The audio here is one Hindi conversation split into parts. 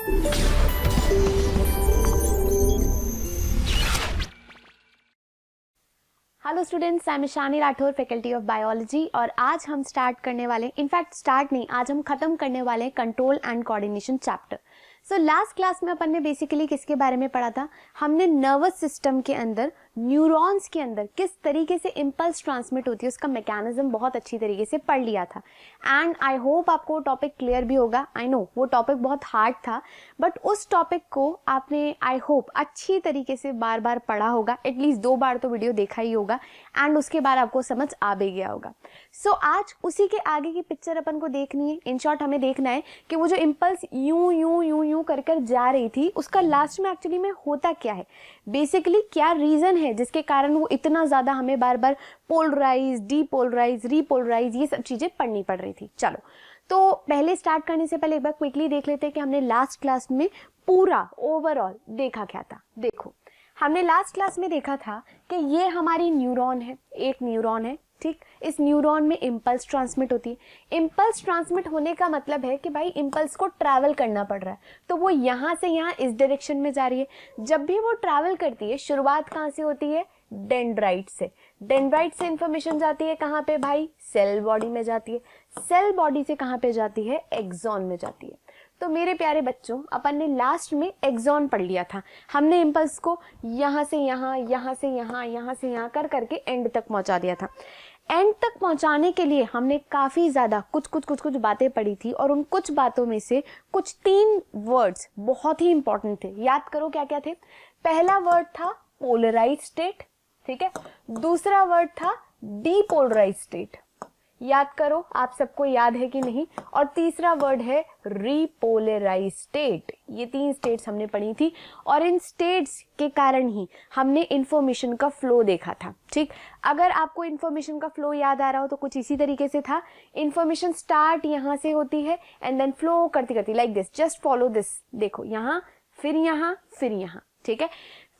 Hello students, I am Ishani Rathore, faculty of biology. और आज हम स्टार्ट करने वाले, इनफैक्ट स्टार्ट नहीं, आज हम खत्म करने वाले हैं control and coordination chapter. So last class में अपन ने बेसिकली किसके बारे में पढ़ा था? हमने नर्वस सिस्टम के अंदर, न्यूरॉन्स के अंदर किस तरीके से इम्पल्स ट्रांसमिट होती है उसका मैकेनिज्म बहुत अच्छी तरीके से पढ़ लिया था। एंड आई होप आपको टॉपिक क्लियर भी होगा। आई नो वो टॉपिक बहुत हार्ड था, बट उस टॉपिक को आपने आई होप अच्छी तरीके से बार बार पढ़ा होगा, एटलीस्ट 2 बार तो वीडियो देखा ही होगा, एंड उसके बाद आपको समझ आ भी गया होगा। सो आज उसी के आगे की पिक्चर अपन को देखनी है। इन शॉर्ट हमें देखना है कि वो जो इम्पल्स यूं यूं यूं यूं कर कर जा रही थी, उसका लास्ट में एक्चुअली में होता क्या है, बेसिकली क्या रीजन है जिसके कारण वो इतना ज्यादा हमें बार बार पोलराइज, डीपोलराइज, रीपोलराइज, ये सब चीजें पढ़नी पड़ रही थी। चलो, तो पहले स्टार्ट करने से पहले एक बार क्विकली देख लेते हैं कि हमने लास्ट क्लास में पूरा ओवरऑल देखा क्या था। देखो, हमने लास्ट क्लास में देखा था कि ये हमारी न्यूरॉन है, एक न्यूरॉन है, ठीक। इस न्यूरॉन में इम्पल्स ट्रांसमिट होती है। इम्पल्स ट्रांसमिट होने का मतलब है कि भाई इम्पल्स को ट्रैवल करना पड़ रहा है, तो वो यहाँ से यहाँ इस डायरेक्शन में जा रही है। जब भी वो ट्रैवल करती है, शुरुआत कहाँ से होती है? डेंड्राइट से। डेंड्राइट से इंफॉर्मेशन जाती है कहाँ पे भाई? सेल बॉडी में जाती है। सेल बॉडी से कहाँ पे जाती है? एक्सॉन में जाती है। तो मेरे प्यारे बच्चों, अपन ने लास्ट में एक्सॉन पढ़ लिया था। हमने इम्पल्स को यहाँ से यहाँ, यहाँ से यहाँ, यहाँ से यहाँ कर करके एंड तक पहुंचा दिया था। एंड तक पहुंचाने के लिए हमने काफी ज्यादा कुछ बातें पढ़ी थी, और उन कुछ बातों में से कुछ 3 वर्ड्स बहुत ही इंपॉर्टेंट थे। याद करो क्या क्या थे। पहला वर्ड था पोलराइज स्टेट, ठीक है। दूसरा वर्ड था डीपोलराइज स्टेट, याद करो, आप सबको याद है कि नहीं। और तीसरा वर्ड है रीपोलराइज स्टेट। ये 3 स्टेट्स हमने पढ़ी थी, और इन स्टेट्स के कारण ही हमने इंफॉर्मेशन का फ्लो देखा था, ठीक। अगर आपको इंफॉर्मेशन का फ्लो याद आ रहा हो तो कुछ इसी तरीके से था। इंफॉर्मेशन स्टार्ट यहाँ से होती है एंड देन फ्लो करती करती like this, just follow this. देखो, यहाँ, फिर यहाँ, फिर यहाँ, ठीक है।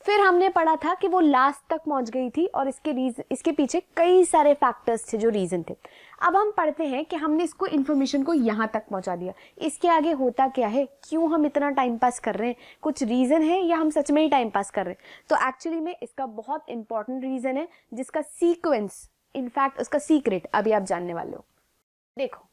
फिर हमने पढ़ा था कि वो लास्ट तक पहुंच गई थी, और इसके पीछे कई सारे फैक्टर्स थे जो रीजन थे। अब हम पढ़ते हैं कि हमने इसको इन्फॉर्मेशन को यहाँ तक पहुंचा दिया, इसके आगे होता क्या है, क्यों हम इतना टाइम पास कर रहे हैं, कुछ रीजन है या हम सच में ही टाइम पास कर रहे हैं? तो एक्चुअली में इसका बहुत इंपॉर्टेंट रीजन है, जिसका सीक्वेंस, इनफैक्ट उसका सीक्रेट अभी आप जानने वाले हो। देखो,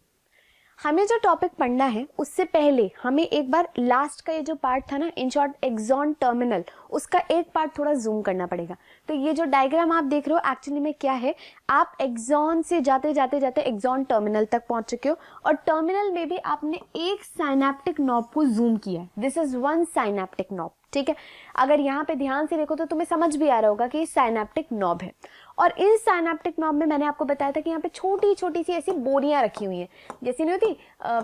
हमें जो टॉपिक पढ़ना है उससे पहले हमें एक बार लास्ट का ये जो पार्ट था ना, इन शॉर्ट एक्सॉन टर्मिनल, उसका एक पार्ट थोड़ा जूम करना पड़ेगा। तो ये जो डायग्राम आप देख रहे हो एक्चुअली में क्या है, आप एक्सॉन से जाते जाते जाते एक्सॉन टर्मिनल तक पहुंच चुके हो, और टर्मिनल में भी आपने एक साइनेप्टिक नॉब को जूम किया है। दिस इज 1 साइनेप्टिक नॉब, ठीक है। अगर यहाँ पे ध्यान से देखो तो तुम्हें समझ भी आ रहा होगा कि ये साइनेप्टिक नॉब है। और इस साइनेप्टिक नॉब में मैंने आपको बताया था कि यहाँ पे छोटी छोटी सी ऐसी बोरियां रखी हुई हैं, जैसी नहीं होती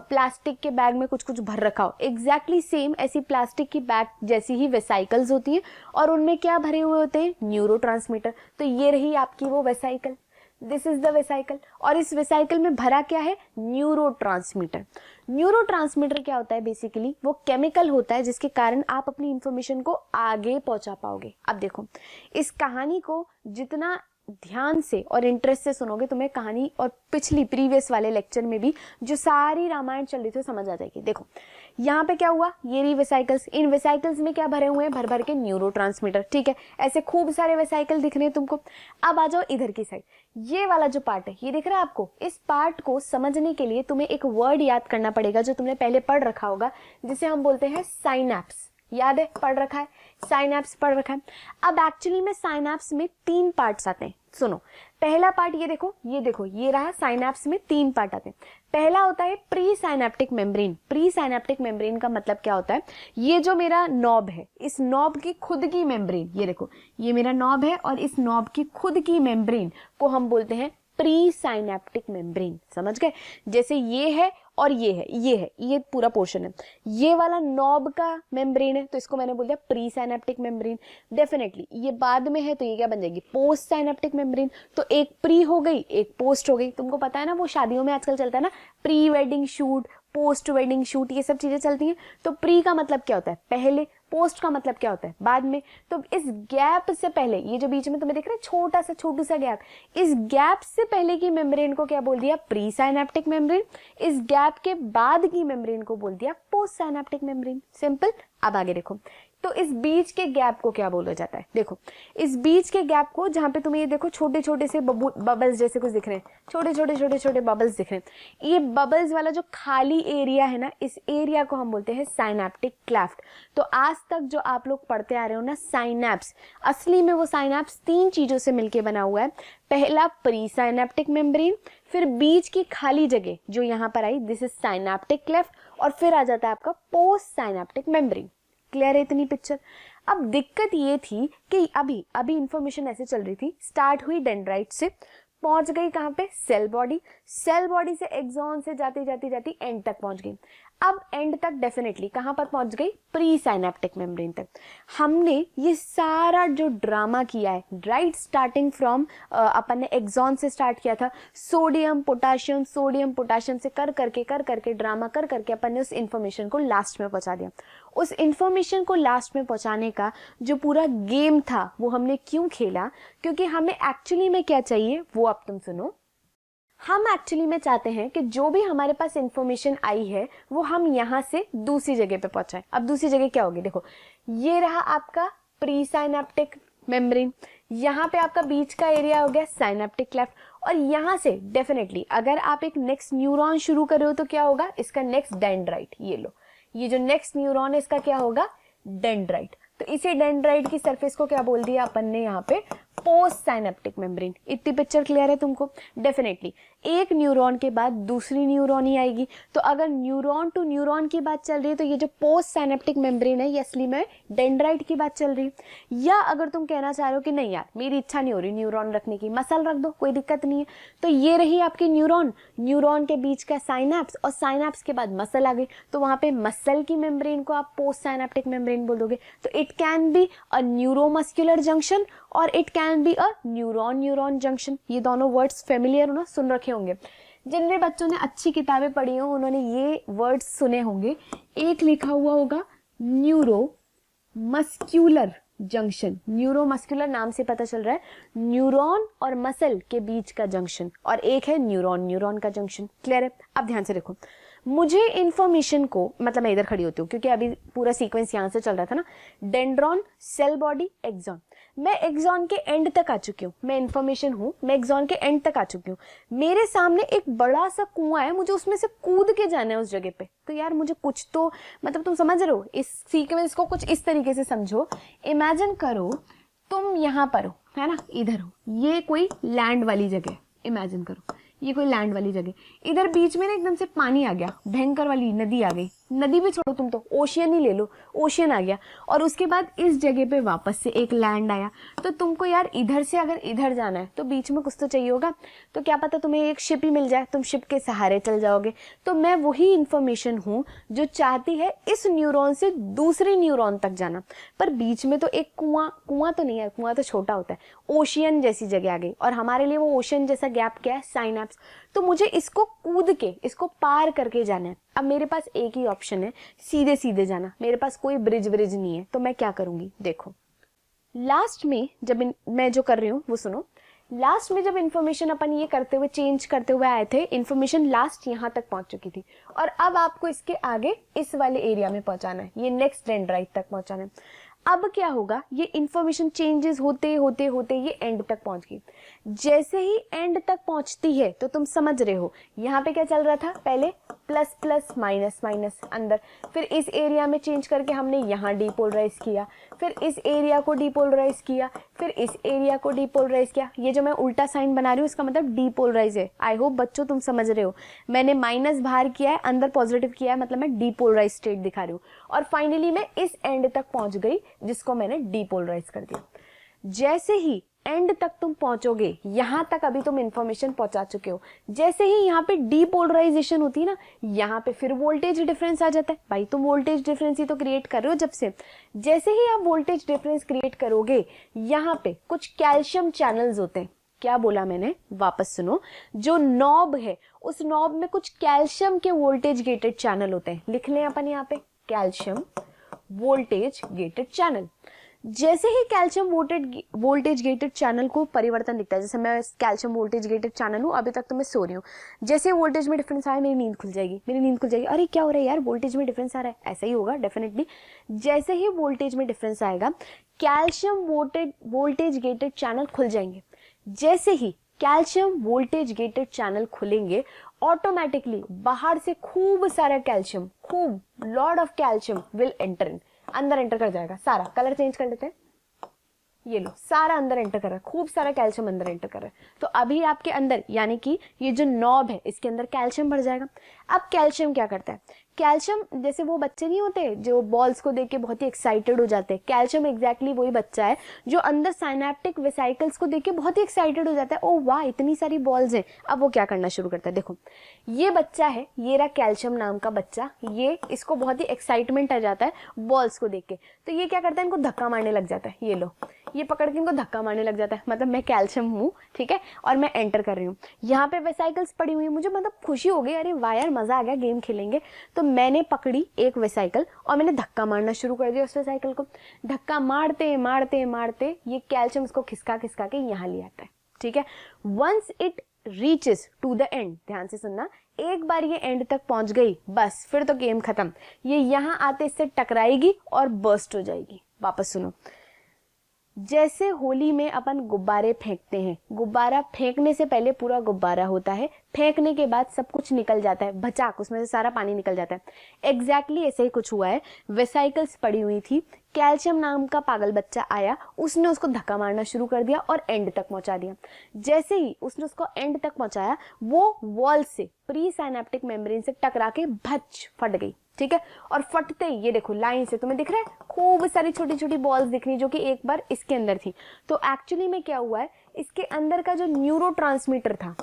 प्लास्टिक के बैग में कुछ कुछ भर रखा हो, एग्जैक्टली सेम ऐसी प्लास्टिक की बैग जैसी ही वेसाइकल्स होती हैं, और उनमें क्या भरे हुए होते हैं? न्यूरोट्रांसमीटर। तो ये रही आपकी वो vesicle, this is the vesicle. और इस वेसाइकल में भरा क्या है? न्यूरोट्रांसमीटर। न्यूरोट्रांसमीटर क्या होता है? बेसिकली वो केमिकल होता है जिसके कारण आप अपनी इंफॉर्मेशन को आगे पहुंचा पाओगे। अब देखो, इस कहानी को जितना ध्यान से और इंटरेस्ट से सुनोगे, तुम्हें कहानी और पिछली प्रीवियस वाले लेक्चर में भी जो सारी रामायण चल रही थी समझ आ जाएगी। देखो, यहाँ पे क्या हुआ, ये रही वेसाइकल्स। इन वेसाइकल्स में क्या भरे हुए हैं? भर भर के न्यूरोट्रांसमीटर, ठीक है। ऐसे खूब सारे वेसाइकल दिख रहे हैं तुमको। अब आ जाओ इधर की साइड, ये वाला जो पार्ट है, ये दिख रहा है आपको? इस पार्ट को समझने के लिए तुम्हें एक वर्ड याद करना पड़ेगा जो तुमने पहले पढ़ रखा होगा, जिसे हम बोलते हैं साइनैप्स। याद है? पढ़ रखा है, साइनैप्स पढ़ रखा है। अब एक्चुअली में साइनैप्स में 3 पार्ट्स आते हैं। सुनो, पहला पार्ट ये देखो, ये रहा। साइनैप्स में 3 पार्ट आते हैं। पहला होता है pre synaptic membrane. Pre synaptic membrane का मतलब क्या होता है? ये जो मेरा नॉब है, इस नॉब की खुद की मेम्ब्रेन, ये देखो, ये मेरा नॉब है, और इस नॉब की खुद की मेम्ब्रेन को हम बोलते हैं प्री साइनेप्टिक मेम्ब्रेन। समझ गए? जैसे ये है और ये है, ये पूरा पोर्शन है, ये वाला नॉब का मेम्ब्रेन है, तो इसको मैंने बोल दिया प्री साइनेप्टिक मेम्ब्रेन। डेफिनेटली ये बाद में है, तो ये क्या बन जाएगी? Post synaptic membrane. तो एक प्री हो गई, एक पोस्ट हो गई। तुमको पता है ना, वो शादियों में आजकल चलता है ना, pre wedding shoot, post wedding shoot, ये सब चीजें चलती हैं। तो प्री का मतलब क्या होता है? पहले, पोस्ट का मतलब क्या होता है, बाद में। तो इस गैप से पहले, ये जो बीच में तुम्हें दिख रहा है छोटू सा गैप, इस गैप से पहले की मेम्ब्रेन को क्या बोल दिया, प्री साइनेप्टिक मेम्ब्रेन। इस गैप के बाद की मेम्ब्रेन को बोल दिया पोस्ट साइनेप्टिक मेम्ब्रेन। सिंपल। अब आगे देखो, तो इस बीच के गैप को क्या बोला जाता है, देखो इस बीच के गैप को, जहां पे तुम्हें ये देखो छोटे छोटे से बबल्स जैसे कुछ दिख रहे हैं, छोटे छोटे बबल्स दिख रहे हैं, ये बबल्स वाला जो खाली एरिया है ना, इस एरिया को हम बोलते हैं साइनेप्टिक क्लेफ्ट। तो आज तक जो आप लोग पढ़ते आ रहे हो ना साइनेप्स, असली में वो साइनेप्स 3 चीजों से मिलके बना हुआ है। पहला प्री साइनेप्टिक मेम्ब्रेन, फिर बीच की खाली जगह जो यहाँ पर आई, दिस इज साइनेप्टिक क्लेफ्ट, और फिर आ जाता है आपका पोस्ट साइनेप्टिक मेम्ब्रेन। क्लियर है इतनी पिक्चर। अब दिक्कत ये थी कि अभी इंफॉर्मेशन ऐसे चल रही थी, स्टार्ट हुई डेंड्राइट से, पहुंच गई कहां पे, सेल बॉडी, सेल बॉडी से एक्सॉन से जाती जाती एंड तक पहुंच गई। अब एंड तक डेफिनेटली कहां पर पहुंच गई, प्री साइनेप्टिक मेम्ब्रेन तक। हमने ये सारा जो ड्रामा किया है, राइट, स्टार्टिंग फ्रॉम अपन ने एक्सॉन से स्टार्ट किया था, सोडियम पोटाशियम से कर करके ड्रामा कर करके अपन ने उस इंफॉर्मेशन को लास्ट में पहुंचा दिया। उस इंफॉर्मेशन को लास्ट में पहुंचाने का जो पूरा गेम था वो हमने क्यों खेला, क्योंकि हमें एक्चुअली में क्या चाहिए वो अब तुम सुनो। हम एक्चुअली में चाहते हैं कि जो भी हमारे पास इंफॉर्मेशन आई है वो हम यहाँ से दूसरी जगह पे पहुंचाएं। अब दूसरी जगह क्या होगी, देखो ये रहा आपका प्री साइनेप्टिक मेम्ब्रेन, यहाँ पे आपका बीच का एरिया हो गया साइनेप्टिक क्लेफ्ट, और यहाँ से डेफिनेटली अगर आप एक नेक्स्ट न्यूरॉन शुरू कर रहे हो तो क्या होगा, इसका नेक्स्ट डेंड्राइट, ये लो, ये जो नेक्स्ट न्यूरॉन है इसका क्या होगा, डेंड्राइट। तो इसी डेंड्राइट की सरफेस को क्या बोल दिया अपन ने यहाँ पे, पोस्ट साइनेप्टिक मेम्ब्रेन। इतनी पिक्चर क्लियर है तुमको। डेफिनेटली एक न्यूरॉन के बाद दूसरी न्यूरॉन ही आएगी, तो अगर न्यूरॉन टू न्यूरॉन की बात चल रही है तो ये जो पोस्ट साइनेप्टिक मेम्ब्रेन है ये असली में डेंड्राइट की बात चल रही है। या अगर तुम कहना चाह रहे हो कि नहीं यार मेरी इच्छा नहीं हो रही न्यूरॉन रखने की, मसल रख दो, कोई दिक्कत नहीं है, तो ये रही आपकी न्यूरॉन, न्यूरॉन के बीच का साइनेप्स, और साइनेप्स के बाद मसल आ गई, तो वहां पे मसल की मेम्ब्रेन को आप पोस्ट साइनेप्टिक मेम्ब्रेन बोल दोगे। तो it can be a neuromuscular junction और it can be a neuron neuron junction. ये दोनों वर्ड्स फेमिलियर हो ना, सुन रखे होंगे। जिन भी बच्चों ने अच्छी किताबें पढ़ी हो उन्होंने ये वर्ड्स सुने होंगे। एक लिखा हुआ होगा न्यूरो मस्क्यूलर जंक्शन, न्यूरोमस्कुलर नाम से पता चल रहा है न्यूरॉन और मसल के बीच का जंक्शन, और एक है न्यूरॉन न्यूरॉन का जंक्शन। क्लियर है। अब ध्यान से देखो, मुझे इंफॉर्मेशन को, मतलब मैं इधर खड़ी होती हूँ क्योंकि अभी पूरा सीक्वेंस यहाँ से चल रहा था ना, डेंड्रॉन, सेल बॉडी, एक्सॉन। मैं एक्सॉन के एंड तक आ चुकी हूँ, मैं इंफॉर्मेशन हूँ, मैं एक्सॉन के एंड तक आ चुकी हूँ। मेरे सामने एक बड़ा सा कुआं है, मुझे उसमें से कूद के जाना है उस जगह पे। तो यार मुझे कुछ तो, मतलब तुम समझ रहे हो, इस सीक्वेंस को कुछ इस तरीके से समझो। इमेजिन करो तुम यहाँ पर हो, है ना, इधर हो, ये कोई लैंड वाली जगह, इमेजिन करो ये कोई लैंड वाली जगह, इधर बीच में ना एकदम से पानी आ गया, भयंकर वाली नदी आ गई, नदी भी छोड़ो तुम तो ओशियन ही ले लो, ओशियन आ गया, और उसके बाद इस जगह पे वापस से एक लैंड आया। तो तुमको यार इधर से अगर इधर जाना है तो बीच में कुछ तो चाहिए होगा, तो क्या पता तुम्हें एक शिप ही मिल जाए, तुम शिप के सहारे चल जाओगे। तो मैं वही इंफॉर्मेशन हूँ जो चाहती है इस न्यूरॉन से दूसरे न्यूरॉन तक जाना, पर बीच में तो एक कुआं तो नहीं है, कुआं तो छोटा होता है, ओशियन जैसी जगह आ गई, और हमारे लिए वो ओशियन जैसा गैप क्या है, साइनेप्स। तो मुझे इसको कूद के, इसको पार करके जाना है। अब मेरे पास एक ही ऑप्शन है, सीधे सीधे जाना, मेरे पास कोई ब्रिज नहीं है। तो मैं क्या करूंगी, देखो लास्ट में जब मैं जो कर रही हूँ वो सुनो। लास्ट में जब इंफॉर्मेशन अपन ये करते हुए, चेंज करते हुए आए थे, इंफॉर्मेशन लास्ट यहाँ तक पहुंच चुकी थी, और अब आपको इसके आगे इस वाले एरिया में पहुंचाना है, ये नेक्स्ट डेंड्राइट तक पहुंचाना है। अब क्या होगा, ये इंफॉर्मेशन चेंजेस होते होते होते ये एंड तक पहुंच गई। जैसे ही एंड तक पहुंचती है तो तुम समझ रहे हो यहाँ पे क्या चल रहा था, पहले प्लस प्लस माइनस माइनस अंदर, फिर इस एरिया में चेंज करके हमने यहाँ डीपोलराइज किया, फिर इस एरिया को डीपोलराइज किया, फिर इस एरिया को डीपोलराइज किया। ये जो मैं उल्टा साइन बना रही हूँ इसका मतलब डीपोलराइज है। आई होप बच्चों तुम समझ रहे हो, मैंने माइनस बाहर किया है, अंदर पॉजिटिव किया है, मतलब मैं डीपोलराइज स्टेट दिखा रही हूँ। और फाइनली मैं इस एंड तक पहुंच गई जिसको मैंने डीपोलराइज कर दिया। जैसे ही एंड तक तुम पहुंचोगे, यहां तक अभी तुम इंफॉर्मेशन पहुंचा चुके हो, जैसे ही यहाँ पे डीपोलराइजेशन होती है ना, यहाँ पे फिर वोल्टेज डिफरेंस आ जाता है। भाई तुम वोल्टेज डिफरेंस ही तो क्रिएट कर रहे हो जब से। जैसे ही आप वोल्टेज डिफरेंस क्रिएट करोगे, यहाँ पे कुछ कैल्शियम चैनल्स होते हैं। क्या बोला मैंने, वापस सुनो, जो नॉब है उस नॉब में कुछ कैल्शियम के वोल्टेज गेटेड चैनल होते हैं। लिख लें अपन यहाँ पे कैल्शियम वोल्टेज गेटेड चैनल। जैसे ही कैल्शियम वोल्टेज गेटेड चैनल को परिवर्तन दिखता है, जैसे मैं कैल्शियम वोल्टेज गेटेड चैनल हूँ, अभी तक तो मैं सो रही हूँ, जैसे वोल्टेज में डिफरेंस आया मेरी नींद खुल जाएगी, अरे क्या हो रहा है यार, वोल्टेज में डिफरेंस आ रहा है, ऐसा ही होगा डेफिनेटली। जैसे ही वोल्टेज में डिफरेंस आएगा कैल्शियम वोल्टेज गेटेड चैनल खुल जाएंगे। जैसे ही कैल्शियम वोल्टेज गेटेड चैनल खुलेंगे ऑटोमेटिकली बाहर से खूब सारा कैल्शियम, खूब lot of calcium will enter in, अंदर एंटर कर जाएगा सारा। कलर चेंज कर लेते हैं, ये लो सारा अंदर एंटर कर रहा है, खूब सारा कैल्शियम अंदर एंटर कर रहा है। तो अभी आपके अंदर यानी कि ये जो नॉब है इसके अंदर कैल्शियम बढ़ जाएगा। अब कैल्शियम क्या करता है, कैल्शियम जैसे वो बच्चे नहीं होते जो बॉल्स को देख के बहुत ही एक्साइटेड हो जाते हैं, कैल्शियम एग्जैक्टली वही बच्चा है जो अंदर साइनेप्टिक वेसाइकल्स को देख के बहुत ही एक्साइटेड हो जाता है, ओ वाह इतनी सारी बॉल्स हैं। अब वो क्या करना शुरू करता है, देखो ये बच्चा है, ये रहा कैल्शियम नाम का बच्चा, ये इसको बहुत ही एक्साइटमेंट आ जाता है बॉल्स को देख के, तो ये क्या करता है, इनको धक्का मारने लग जाता है। ये लो ये पकड़ के इनको धक्का मारने लग जाता है, मतलब मैं कैल्शियम हूँ, ठीक है, और मैं एंटर कर रही हूँ। यहाँ पे वेसाइकल्स पड़ी हुई है, मुझे मतलब खुशी हो गई, अरे वाह यार मजा आ गया, गेम खेलेंगे। तो मैंने पकड़ी एक वेसाइकल और मैंने धक्का मारना शुरू कर दिया उस वेसाइकल को। धक्का मारते मारते मारते ये कैल्शियम उसको खिसका खिसका के यहाँ ले आता है, ठीक है। Once it reaches to the end, ध्यान से सुनना, एक बार ये एंड तक पहुंच गई बस फिर तो गेम खत्म। ये यहाँ आते इससे टकराएगी और बर्स्ट हो जाएगी। वापस सुनो, जैसे होली में अपन गुब्बारे फेंकते हैं, गुब्बारा फेंकने से पहले पूरा गुब्बारा होता है, फेंकने के बाद सब कुछ निकल जाता है, भचाक उसमें से सारा पानी निकल जाता है। एग्जैक्टली ऐसे ही कुछ हुआ है, वेसाइकल्स पड़ी हुई थी, कैल्शियम नाम का पागल बच्चा आया, उसने उसको धक्का मारना शुरू कर दिया और एंड तक पहुंचा दिया। जैसे ही उसने उसको एंड तक पहुंचाया वो वॉल से, प्री साइनेप्टिक मेम्ब्रेन से टकरा के भच फट गई, ठीक है। और फटते ही ये देखो लाइन से तुम्हें दिख रहा है खूब सारी छोटी छोटी बॉल्स दिख रही जो कि एक बार इसके अंदर थी। तो एक्चुअली में क्या हुआ है, इसके अंदर का जो न्यूरोट्रांसमीटर था,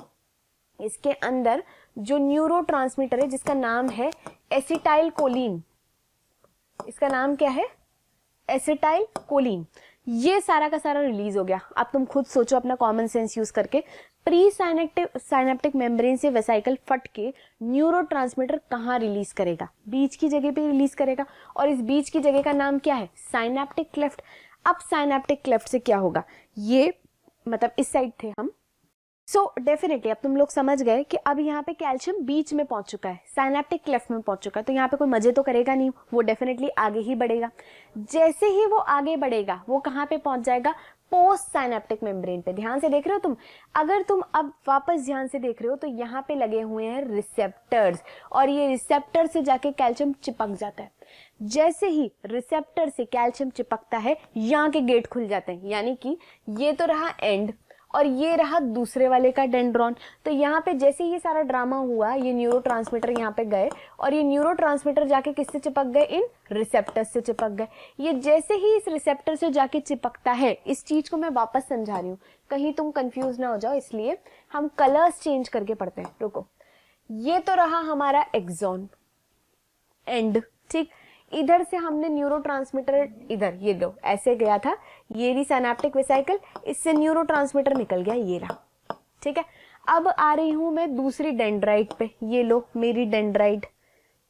इसके अंदर जो न्यूरोट्रांसमीटर है जिसका नाम है एसिटाइल कोलिन, इसका नाम क्या है, एसिटाइल कोलिन, ये सारा का सारा रिलीज हो गया। अब तुम खुद सोचो अपना कॉमन सेंस यूज करके, प्री साइनेप्टिक मेम्ब्रेन से वेसाइकल फट के न्यूरोट्रांसमीटर कहाँ रिलीज करेगा, बीच की जगह पे रिलीज करेगा, और इस बीच की जगह का नाम क्या है, साइनेप्टिक क्लेफ्ट। अब साइनेप्टिक क्लेफ्ट से क्या होगा, ये मतलब इस साइड थे हम, सो डेफिनेटली अब तुम लोग समझ गए कि अब यहाँ पे कैल्शियम बीच में पहुंच चुका है, साइनेप्टिक क्लेफ्ट में पहुंच चुका है, तो यहाँ पे कोई मजे तो करेगा नहीं, वो डेफिनेटली आगे ही बढ़ेगा। जैसे ही वो आगे बढ़ेगा वो कहाँ पे पहुंच जाएगा, पोस्ट साइनेप्टिक मेम्ब्रेन पे। ध्यान से देख रहे हो तुम, अगर तुम अब वापस ध्यान से देख रहे हो तो यहाँ पे लगे हुए हैं रिसेप्टर्स, और ये रिसेप्टर से जाके कैल्शियम चिपक जाता है। जैसे ही रिसेप्टर से कैल्शियम चिपकता है यहाँ के गेट खुल जाते हैं, यानी कि ये तो रहा एंड और ये रहा दूसरे वाले का डेंड्रॉन। तो यहाँ पे जैसे ये सारा ड्रामा हुआ, ये न्यूरोट्रांसमीटर यहाँ पे गए और ये न्यूरोट्रांसमीटर जाके किससे चिपक गए, इन रिसेप्टर्स से चिपक गए। ये जैसे ही इस रिसेप्टर से जाके चिपकता है, इस चीज को मैं वापस समझा रही हूँ कहीं तुम कंफ्यूज ना हो जाओ, इसलिए हम कलर्स चेंज करके पढ़ते हैं। रुको, ये तो रहा हमारा एक्सॉन एंड, ठीक, इधर से हमने न्यूरोट्रांसमीटर इधर ये दो ऐसे गया था, ये रही सिनेप्टिक वेसिकल, इससे न्यूरोट्रांसमीटर निकल गया, ये रहा, ठीक है। अब आ रही हूं मैं दूसरी डेंड्राइट पे, ये लो मेरी डेंड्राइट,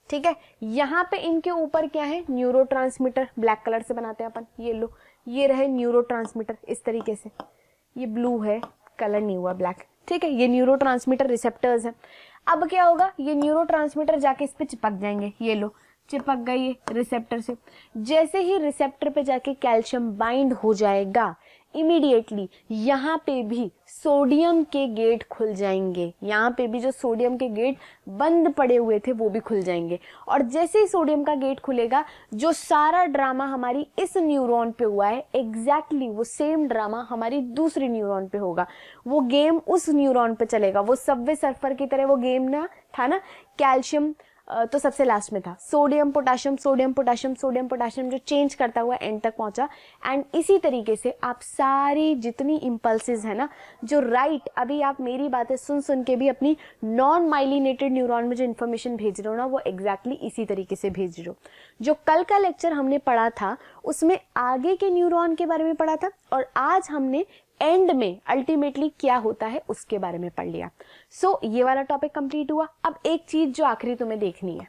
ठीक है। यहाँ पे इनके ऊपर क्या है, न्यूरोट्रांसमीटर, ब्लैक कलर से बनाते हैं अपन, ये लो ये रहे न्यूरोट्रांसमीटर इस तरीके से, ये ब्लू है, कलर नहीं हुआ ब्लैक, ठीक है। ये न्यूरोट्रांसमीटर रिसेप्टर्स है। अब क्या होगा, ये न्यूरोट्रांसमीटर जाके इस पे चिपक जाएंगे, ये लो चिपक गई रिसेप्टर से। जैसे ही रिसेप्टर पे जाके कैल्शियम बाइंड हो जाएगा, इमीडिएटली यहाँ पे भी सोडियम के गेट खुल जाएंगे, यहाँ पे भी जो सोडियम के गेट बंद पड़े हुए थे वो भी खुल जाएंगे। और जैसे ही सोडियम का गेट खुलेगा, जो सारा ड्रामा हमारी इस न्यूरॉन पे हुआ है, एग्जैक्टली वो सेम ड्रामा हमारी दूसरी न्यूरॉन पे होगा। वो गेम उस न्यूरॉन पे चलेगा, वो सबवे सर्फर की तरह वो गेम ना था ना, कैल्शियम तो सबसे लास्ट में था, sodium potassium sodium potassium sodium potassium, जो चेंज करता हुआ एंड तक पहुंचा। एंड इसी तरीके से आप सारी जितनी इम्पल्सेस है ना, जो राइट अभी आप मेरी बातें सुन सुन के भी अपनी नॉन माइलिनेटेड न्यूरॉन में जो इन्फॉर्मेशन भेज रहे हो ना, वो एग्जैक्टली इसी तरीके से भेज रहे हो। जो कल का लेक्चर हमने पढ़ा था उसमें आगे के न्यूरॉन के बारे में पढ़ा था, और आज हमने एंड में अल्टीमेटली क्या होता है उसके बारे में पढ़ लिया। सो ये वाला टॉपिक कंप्लीट हुआ। अब एक चीज जो आखिरी तुम्हें देखनी है,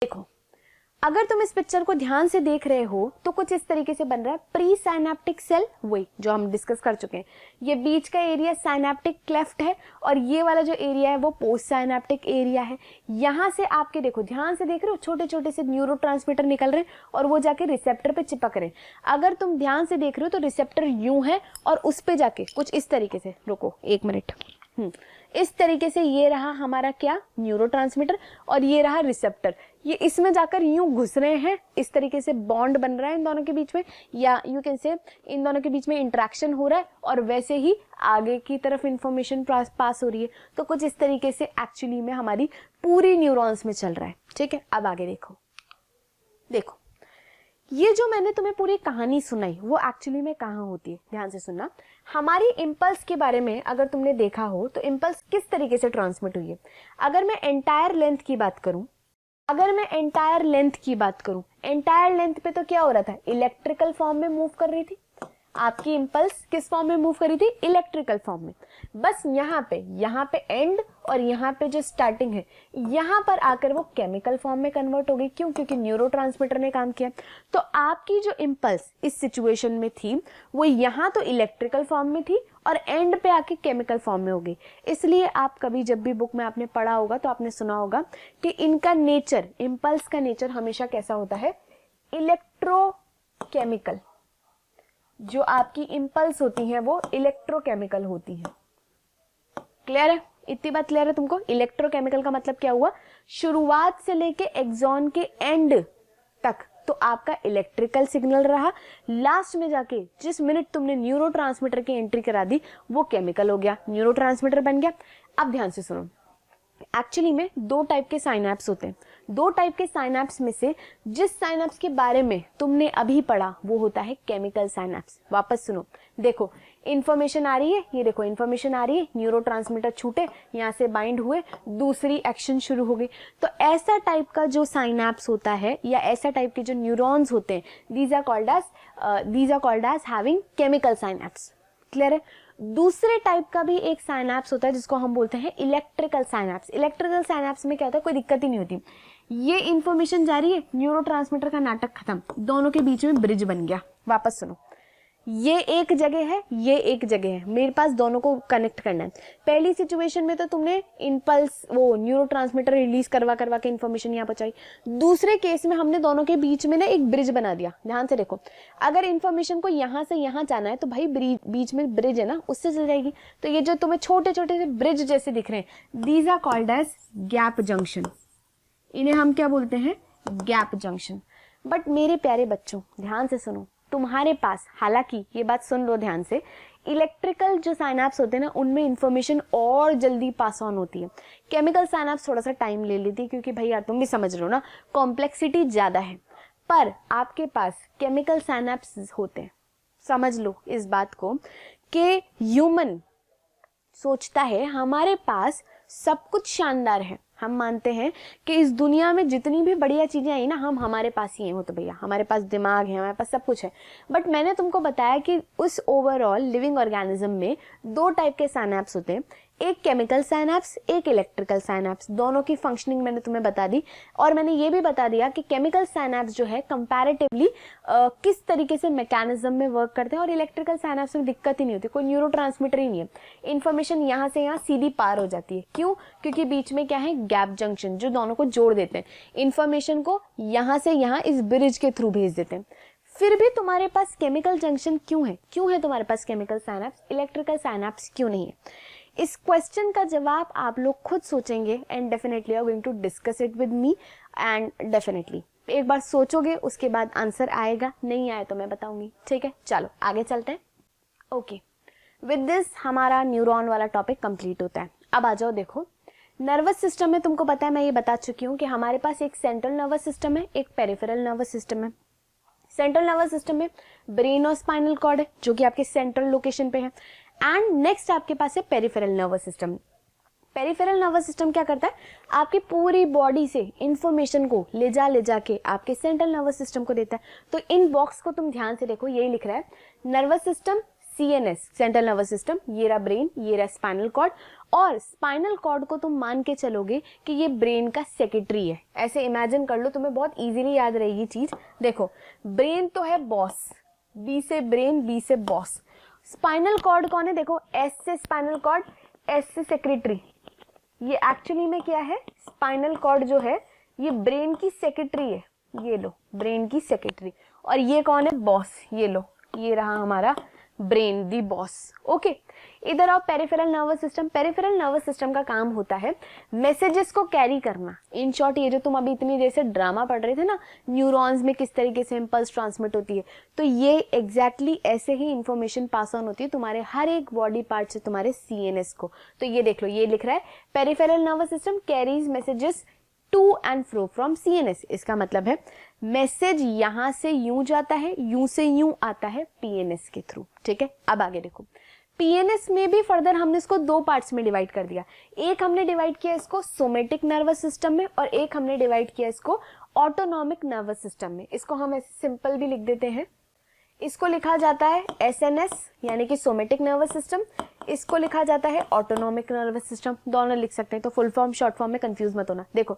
देखो अगर तुम इस पिक्चर को ध्यान से देख रहे हो तो कुछ इस तरीके से बन रहा है प्री साइनेप्टिक सेल, वही जो हम डिस्कस कर चुके हैं। ये बीच का एरिया साइनेप्टिक क्लेफ्ट है और ये वाला जो एरिया है वो पोस्ट साइनेप्टिक एरिया है। यहाँ से आपके देखो, ध्यान से देख रहे हो, छोटे छोटे से न्यूरोट्रांसमीटर निकल रहे हैं और वो जाके रिसेप्टर पे चिपक रहे हैं। अगर तुम ध्यान से देख रहे हो तो रिसेप्टर यूं है और उस पे जाके कुछ इस तरीके से, रुको 1 मिनट, इस तरीके से ये रहा हमारा क्या, न्यूरोट्रांसमीटर, और ये रहा रिसेप्टर। ये इसमें जाकर यूं घुस रहे हैं, इस तरीके से बॉन्ड बन रहा है इन दोनों के बीच में, या यू कैन से इन दोनों के बीच में इंटरेक्शन हो रहा है और वैसे ही आगे की तरफ इंफॉर्मेशन पास हो रही है। तो कुछ इस तरीके से एक्चुअली में हमारी पूरी न्यूरॉन्स में चल रहा है। ठीक है, अब आगे देखो, देखो ये जो मैंने तुम्हें पूरी कहानी सुनाई वो एक्चुअली में कहाँ होती है, ध्यान से सुनना। हमारी इम्पल्स के बारे में अगर तुमने देखा हो तो इम्पल्स किस तरीके से ट्रांसमिट हुई है। अगर मैं एंटायर लेंथ की बात करूं, एंटायर लेंथ पे तो क्या हो रहा था, इलेक्ट्रिकल फॉर्म में मूव कर रही थी। आपकी इम्पल्स किस फॉर्म में मूव कर रही थी, इलेक्ट्रिकल फॉर्म में। बस यहाँ पे एंड और यहाँ पे जो स्टार्टिंग है, यहाँ पर आकर वो केमिकल फॉर्म में कन्वर्ट हो गई। क्यों? क्योंकि न्यूरोट्रांसमीटर ने काम किया। तो आपकी जो इम्पल्स इस सिचुएशन में थी वो यहाँ तो इलेक्ट्रिकल फॉर्म में थी और एंड पे आके केमिकल फॉर्म में हो गई। इसलिए आप कभी जब भी बुक में आपने पढ़ा होगा तो आपने सुना होगा कि इनका नेचर, इम्पल्स का नेचर हमेशा कैसा होता है, इलेक्ट्रोकेमिकल। जो आपकी इम्पल्स होती हैं वो इलेक्ट्रोकेमिकल होती हैं। क्लियर है? इतनी बात क्लियर है तुमको? इलेक्ट्रोकेमिकल का मतलब क्या हुआ, शुरुआत से लेके एक्सॉन के एंड तक तो आपका इलेक्ट्रिकल सिग्नल रहा, लास्ट में जाके जिस मिनट तुमने न्यूरोट्रांसमीटर की एंट्री करा दी वो केमिकल हो गया, न्यूरोट्रांसमीटर बन गया। अब ध्यान से सुनो, एक्चुअली में 2 टाइप के साइनैप्स होते हैं। 2 टाइप के साइनैप्स में से जिस साइनैप्स के बारे में तुमने अभी पढ़ा वो होता है केमिकल साइनैप्स। वापस सुनो, देखो इंफॉर्मेशन आ रही है, ये देखो इंफॉर्मेशन आ रही है, न्यूरोट्रांसमीटर छूटे, यहाँ से बाइंड हुए, दूसरी एक्शन शुरू हो गई। तो ऐसा टाइप का जो साइनैप्स होता है या ऐसा टाइप के जो न्यूरॉन्स होते हैं, these are called as having chemical synapses. Clear है? दूसरे टाइप का भी एक साइनैप्स होता है जिसको हम बोलते हैं इलेक्ट्रिकल साइनैप्स। इलेक्ट्रिकल साइनैप्स में क्या होता है, कोई दिक्कत ही नहीं होती, ये इंफॉर्मेशन जा रही है, न्यूरोट्रांसमीटर का नाटक खत्म, दोनों के बीच में ब्रिज बन गया। वापस सुनो, ये एक जगह है, ये एक जगह है, मेरे पास दोनों को कनेक्ट करना है। पहली सिचुएशन में तो तुमने इम्पल्स वो न्यूरोट्रांसमीटर रिलीज करवा के इंफॉर्मेशन यहाँ पहुंचाई। दूसरे केस में हमने दोनों के बीच में ना एक ब्रिज बना दिया। ध्यान से देखो, अगर इंफॉर्मेशन को यहाँ से यहाँ जाना है तो भाई बीच में ब्रिज है ना, उससे चल जाएगी। तो ये जो तुम्हें छोटे छोटे से ब्रिज जैसे दिख रहे हैं, these are called as gap junction. इन्हें हम क्या बोलते हैं, गैप जंक्शन। बट मेरे प्यारे बच्चों ध्यान से सुनो, तुम्हारे पास, हालांकि ये बात सुन लो ध्यान से, इलेक्ट्रिकल जो साइनैप्स होते हैं ना उनमें इंफॉर्मेशन और जल्दी पास ऑन होती है। केमिकल साइनैप्स थोड़ा सा टाइम ले लेती है, क्योंकि भाई यार तुम भी समझ रहे हो ना, कॉम्प्लेक्सिटी ज्यादा है। पर आपके पास केमिकल साइनैप्स होते हैं। समझ लो इस बात को कि ह्यूमन सोचता है हमारे पास सब कुछ शानदार है, हम मानते हैं कि इस दुनिया में जितनी भी बढ़िया चीजें आई ना हमारे पास ही हैं। वो तो भैया हमारे पास दिमाग है, हमारे पास सब कुछ है। बट मैंने तुमको बताया कि उस ओवरऑल लिविंग ऑर्गेनिज्म में 2 टाइप के साइनैप्स होते हैं, एक केमिकल साइनैप्स, एक इलेक्ट्रिकल साइनैप्स। दोनों की फंक्शनिंग मैंने तुम्हें बता दी, और मैंने ये भी बता दिया कि केमिकल साइनैप्स जो है कंपैरेटिवली किस तरीके से मैकेनिज्म में वर्क करते हैं, और इलेक्ट्रिकल साइनैप्स में दिक्कत ही नहीं होती, कोई न्यूरोट्रांसमीटर ही नहीं है, इन्फॉर्मेशन यहाँ से यहाँ सीधी पार हो जाती है। क्यों? क्योंकि बीच में क्या है, गैप जंक्शन, जो दोनों को जोड़ देते हैं, इन्फॉर्मेशन को यहाँ से यहाँ इस ब्रिज के थ्रू भेज देते हैं। फिर भी तुम्हारे पास केमिकल जंक्शन क्यों है तुम्हारे पास केमिकल साइनैप्स, इलेक्ट्रिकल साइनैप्स क्यों नहीं है? इस क्वेश्चन का जवाब आप लोग खुद सोचेंगे and definitely are going to discuss it with me. And definitely एक बार सोचोगे उसके बाद आंसर आएगा, नहीं आए तो मैं बताऊंगी। ठीक है, चलो आगे चलते हैं। ओके, विद दिस हमारा न्यूरॉन वाला टॉपिक कंप्लीट होता है। अब आ जाओ, देखो नर्वस सिस्टम में तुमको पता है, मैं ये बता चुकी हूँ कि हमारे पास एक सेंट्रल नर्वस सिस्टम है, एक पेरिफेरल नर्वस सिस्टम है। सेंट्रल नर्वस सिस्टम में ब्रेन और स्पाइनल कॉर्ड है जो कि आपके सेंट्रल लोकेशन पे है, एंड नेक्स्ट आपके पास है peripheral nervous system. Peripheral nervous system क्या करता है, आपकी पूरी बॉडी से इंफॉर्मेशन को ले जा के आपके सेंट्रल नर्वस सिस्टम को देता है। तो इन बॉक्स को तुम ध्यान से देखो, यही लिख रहा है nervous system CNS central nervous system, ये रहा ब्रेन, ये रहा स्पाइनल कॉर्ड, और स्पाइनल कॉर्ड को तुम मान के चलोगे कि ये ब्रेन का सेक्रेटरी है। ऐसे इमेजिन कर लो, तुम्हें बहुत इजीली याद रहेगी चीज। देखो ब्रेन तो है बॉस, बी से ब्रेन, बी से बॉस। स्पाइनल कॉर्ड कौन है? देखो एस से स्पाइनल कॉर्ड, एस से सेक्रेटरी। ये एक्चुअली में क्या है? स्पाइनल कॉर्ड जो है ये ब्रेन की सेक्रेटरी है, ये लो ब्रेन की सेक्रेटरी। और ये कौन है? बॉस। ये लो, ये रहा हमारा ब्रेन, दी बॉस। ओके, इधर आओ peripheral nervous system. Peripheral nervous system का काम होता है मैसेजेस को कैरी करना। इन शॉर्ट, ये जो तुम अभी इतनी देर से ड्रामा पढ़ रहे थे ना, न्यूरॉन्स में किस तरीके से इम्पल्स ट्रांसमिट होती है, तो ये एग्जैक्टली ऐसे ही इंफॉर्मेशन पास ऑन होती है तुम्हारे हर एक बॉडी पार्ट से तुम्हारे CNS को। तो ये देख लो, ये लिख रहा है peripheral nervous system carries messages to and fro from CNS। इसका मतलब है मैसेज यहां से यूं जाता है, यूं से यूं आता है PNS के थ्रू। ठीक है, अब आगे देखो, PNS में भी फर्दर हमने इसको दो पार्ट्स में डिवाइड कर दिया। एक हमने डिवाइड किया इसको सोमेटिक नर्वस सिस्टम में, और एक हमने डिवाइड किया इसको ऑटोनॉमिक नर्वस सिस्टम में। इसको हम ऐसे सिंपल भी लिख देते हैं, इसको लिखा जाता है SNS यानी कि सोमेटिक नर्वस सिस्टम, इसको लिखा जाता है ऑटोनॉमिक नर्वस सिस्टम। दोनों लिख सकते हैं, तो फुल फॉर्म शॉर्ट फॉर्म में कंफ्यूज मत होना। देखो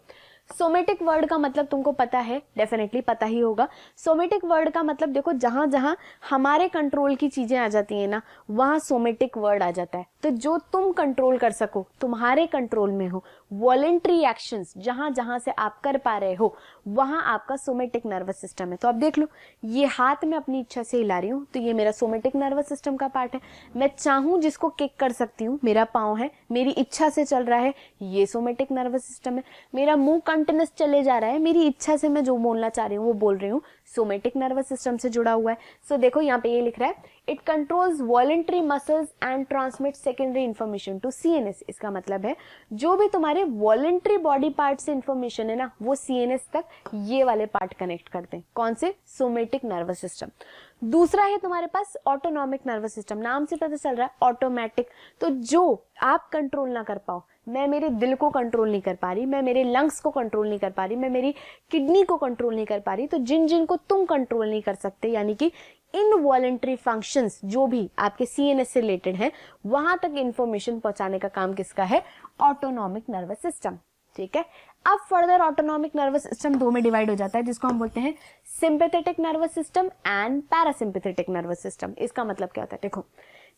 सोमेटिक वर्ड का मतलब तुमको पता है, डेफिनेटली पता ही होगा। सोमेटिक वर्ड का मतलब देखो, जहां जहां हमारे कंट्रोल की चीजें आ जाती है ना, वहां सोमेटिक वर्ड आ जाता है। तो जो तुम कंट्रोल कर सको, तुम्हारे कंट्रोल में हो, वॉलेंट्री एक्शंस जहां जहां से आप कर पा रहे हो, वहां आपका सोमेटिक नर्वस सिस्टम है। तो अब देख लो, ये हाथ में अपनी इच्छा से हिला रही हूँ, तो ये मेरा सोमेटिक नर्वस सिस्टम का पार्ट है। मैं चाहूं जिसको किक कर सकती हूँ, मेरा पाँव है, मेरी इच्छा से चल रहा है, ये सोमेटिक नर्वस सिस्टम है। मेरा मुंह कंटिन्यूस चले जा रहा है, मेरी इच्छा से मैं जो बोलना चाह रही हूँ वो बोल रही हूँ, सोमेटिक नर्वस सिस्टम से जुड़ा हुआ है। सो देखो यहाँ पे ये लिख रहा है, it controls voluntary muscles and transmit secondary information to CNS। इसका मतलब है जो भी तुम्हारे वॉलेंट्री बॉडी पार्ट से इंफॉर्मेशन है ना, वो CNS तक ये वाले पार्ट कनेक्ट करते हैं। कौन से? Somatic nervous system. दूसरा है तुम्हारे पास ऑटोनॉमिक नर्वस सिस्टम, नाम से पता चल रहा है ऑटोमेटिक। तो जो आप कंट्रोल ना कर पाओ, मैं मेरे दिल को कंट्रोल नहीं कर पा रही, मैं मेरे लंग्स को कंट्रोल नहीं कर पा रही, मैं मेरी किडनी को कंट्रोल नहीं कर पा रही, तो जिन जिन को तुम कंट्रोल नहीं कर सकते, यानी कि इनवॉलेंट्री फंक्शंस जो भी आपके CNS से रिलेटेड हैं, वहां तक इंफॉर्मेशन पहुंचाने का काम किसका है? Autonomic nervous system. ठीक है, अब फर्दर ऑटोनॉमिक नर्वस सिस्टम दो में डिवाइड हो जाता है, जिसको हम बोलते हैं sympathetic nervous system and parasympathetic nervous system. इसका मतलब क्या होता है? देखो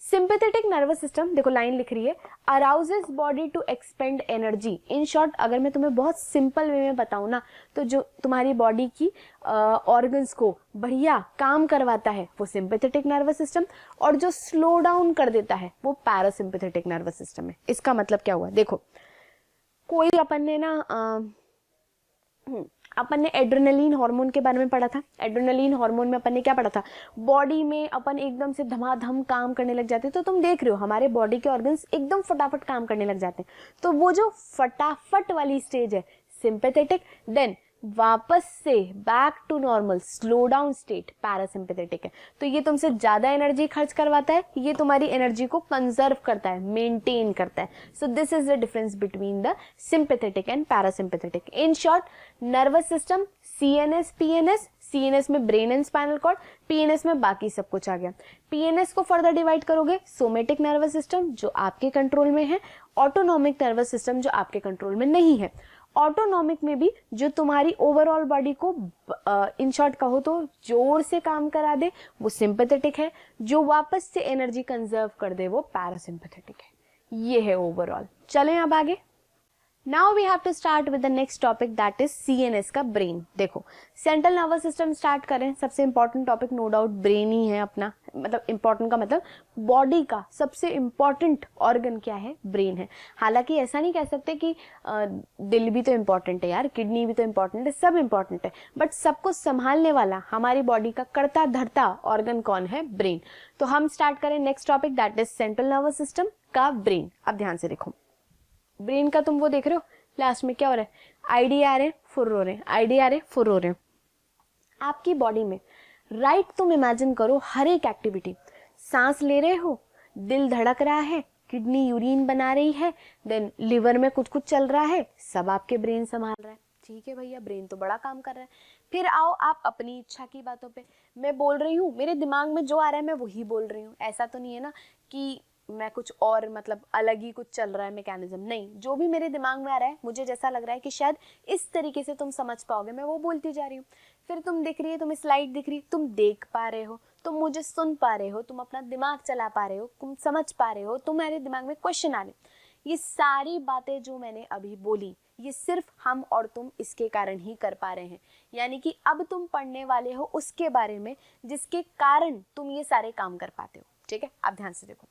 सिंपैथेटिक नर्वस सिस्टम, देखो लाइन लिख रही है, arouses body to expend energy. In short अगर मैं तुम्हें बहुत सिंपल वे में बताऊं ना, तो जो तुम्हारी बॉडी की ऑर्गन्स को बढ़िया काम करवाता है वो सिंपैथेटिक नर्वस सिस्टम, और जो स्लो डाउन कर देता है वो पैरासिम्पैथेटिक नर्वस सिस्टम है। इसका मतलब क्या हुआ? देखो कोई अपन ने ना अपन ने एड्रेनलिन हार्मोन के बारे में पढ़ा था। एड्रेनलिन हार्मोन में अपन ने क्या पढ़ा था? बॉडी में अपन एकदम से धमाधम काम करने लग जाते हैं। तो तुम देख रहे हो हमारे बॉडी के ऑर्गन्स एकदम फटाफट काम करने लग जाते हैं। तो वो जो फटाफट वाली स्टेज है सिंपैथेटिक, देन वापस से back to normal slow down state parasympathetic है। तो ये तुमसे ज्यादा एनर्जी खर्च करवाता है, ये तुम्हारी एनर्जी को कंजर्व करता है, मेंटेन करता है। So this is the difference between the sympathetic and parasympathetic. In short nervous system CNS PNS, CNS में brain and spinal cord, PNS में बाकी सब कुछ आ गया। PNS को फर्दर डिवाइड करोगे, सोमेटिक नर्वस सिस्टम जो आपके कंट्रोल में है, ऑटोनॉमिक नर्वस सिस्टम जो आपके कंट्रोल में नहीं है। ऑटोनॉमिक में भी जो तुम्हारी ओवरऑल बॉडी को इन शॉर्ट कहो तो जोर से काम करा दे वो सिंपैथेटिक है, जो वापस से एनर्जी कंजर्व कर दे वो पैरासिम्पैथेटिक है। ये है ओवरऑल। चलें अब आगे। Now we have to start with the next topic that is CNS का ब्रेन। देखो सेंट्रल नर्वस सिस्टम स्टार्ट करें, सबसे important topic no doubt brain ही है अपना, मतलब इंपॉर्टेंट का मतलब बॉडी का सबसे इंपॉर्टेंट ऑर्गन क्या है? ब्रेन है। हालांकि ऐसा नहीं कह सकते कि दिल भी तो इंपॉर्टेंट है यार, किडनी भी तो इंपॉर्टेंट है, सब इंपॉर्टेंट है, बट सबको संभालने वाला हमारी बॉडी का करता धरता ऑर्गन कौन है? ब्रेन। तो हम स्टार्ट करें next topic that is central nervous system का ब्रेन। अब ध्यान से देखो, ब्रेन का तुम वो देख रहे हो लास्ट में क्या हो रहा है? आईडी आ रहे हैं, फुर्र हो रहे हैं, आईडी आ रहे हैं, फुर्र हो रहे हैं। आपकी बॉडी में राइट तुम इमेजिन करो हर एक एक्टिविटी, सांस ले रहे हो, दिल धड़क रहा है, किडनी यूरिन बना रही है, देन लिवर में कुछ कुछ चल रहा है, सब आपके ब्रेन संभाल रहा है। ठीक है भैया, ब्रेन तो बड़ा काम कर रहा है। फिर आओ आप अपनी इच्छा की बातों पे, मैं बोल रही हूँ, मेरे दिमाग में जो आ रहा है मैं वही बोल रही हूँ, ऐसा तो नहीं है ना कि मैं कुछ और मतलब अलग ही कुछ चल रहा है मैकेनिज्म, नहीं, जो भी मेरे दिमाग में आ रहा है, मुझे जैसा लग रहा है कि शायद इस तरीके से तुम समझ पाओगे, मैं वो बोलती जा रही हूँ। फिर तुम दिख रही है, तुम्हें स्लाइड दिख रही है, तुम देख पा रहे हो, तुम मुझे सुन पा रहे हो, तुम अपना दिमाग चला पा रहे हो, तुम समझ पा रहे हो, तुम्हारे दिमाग में क्वेश्चन आ रहे, ये सारी बातें जो मैंने अभी बोली, ये सिर्फ हम और तुम इसके कारण ही कर पा रहे हैं। यानी कि अब तुम पढ़ने वाले हो उसके बारे में जिसके कारण तुम ये सारे काम कर पाते हो। ठीक है, आप ध्यान से देखो।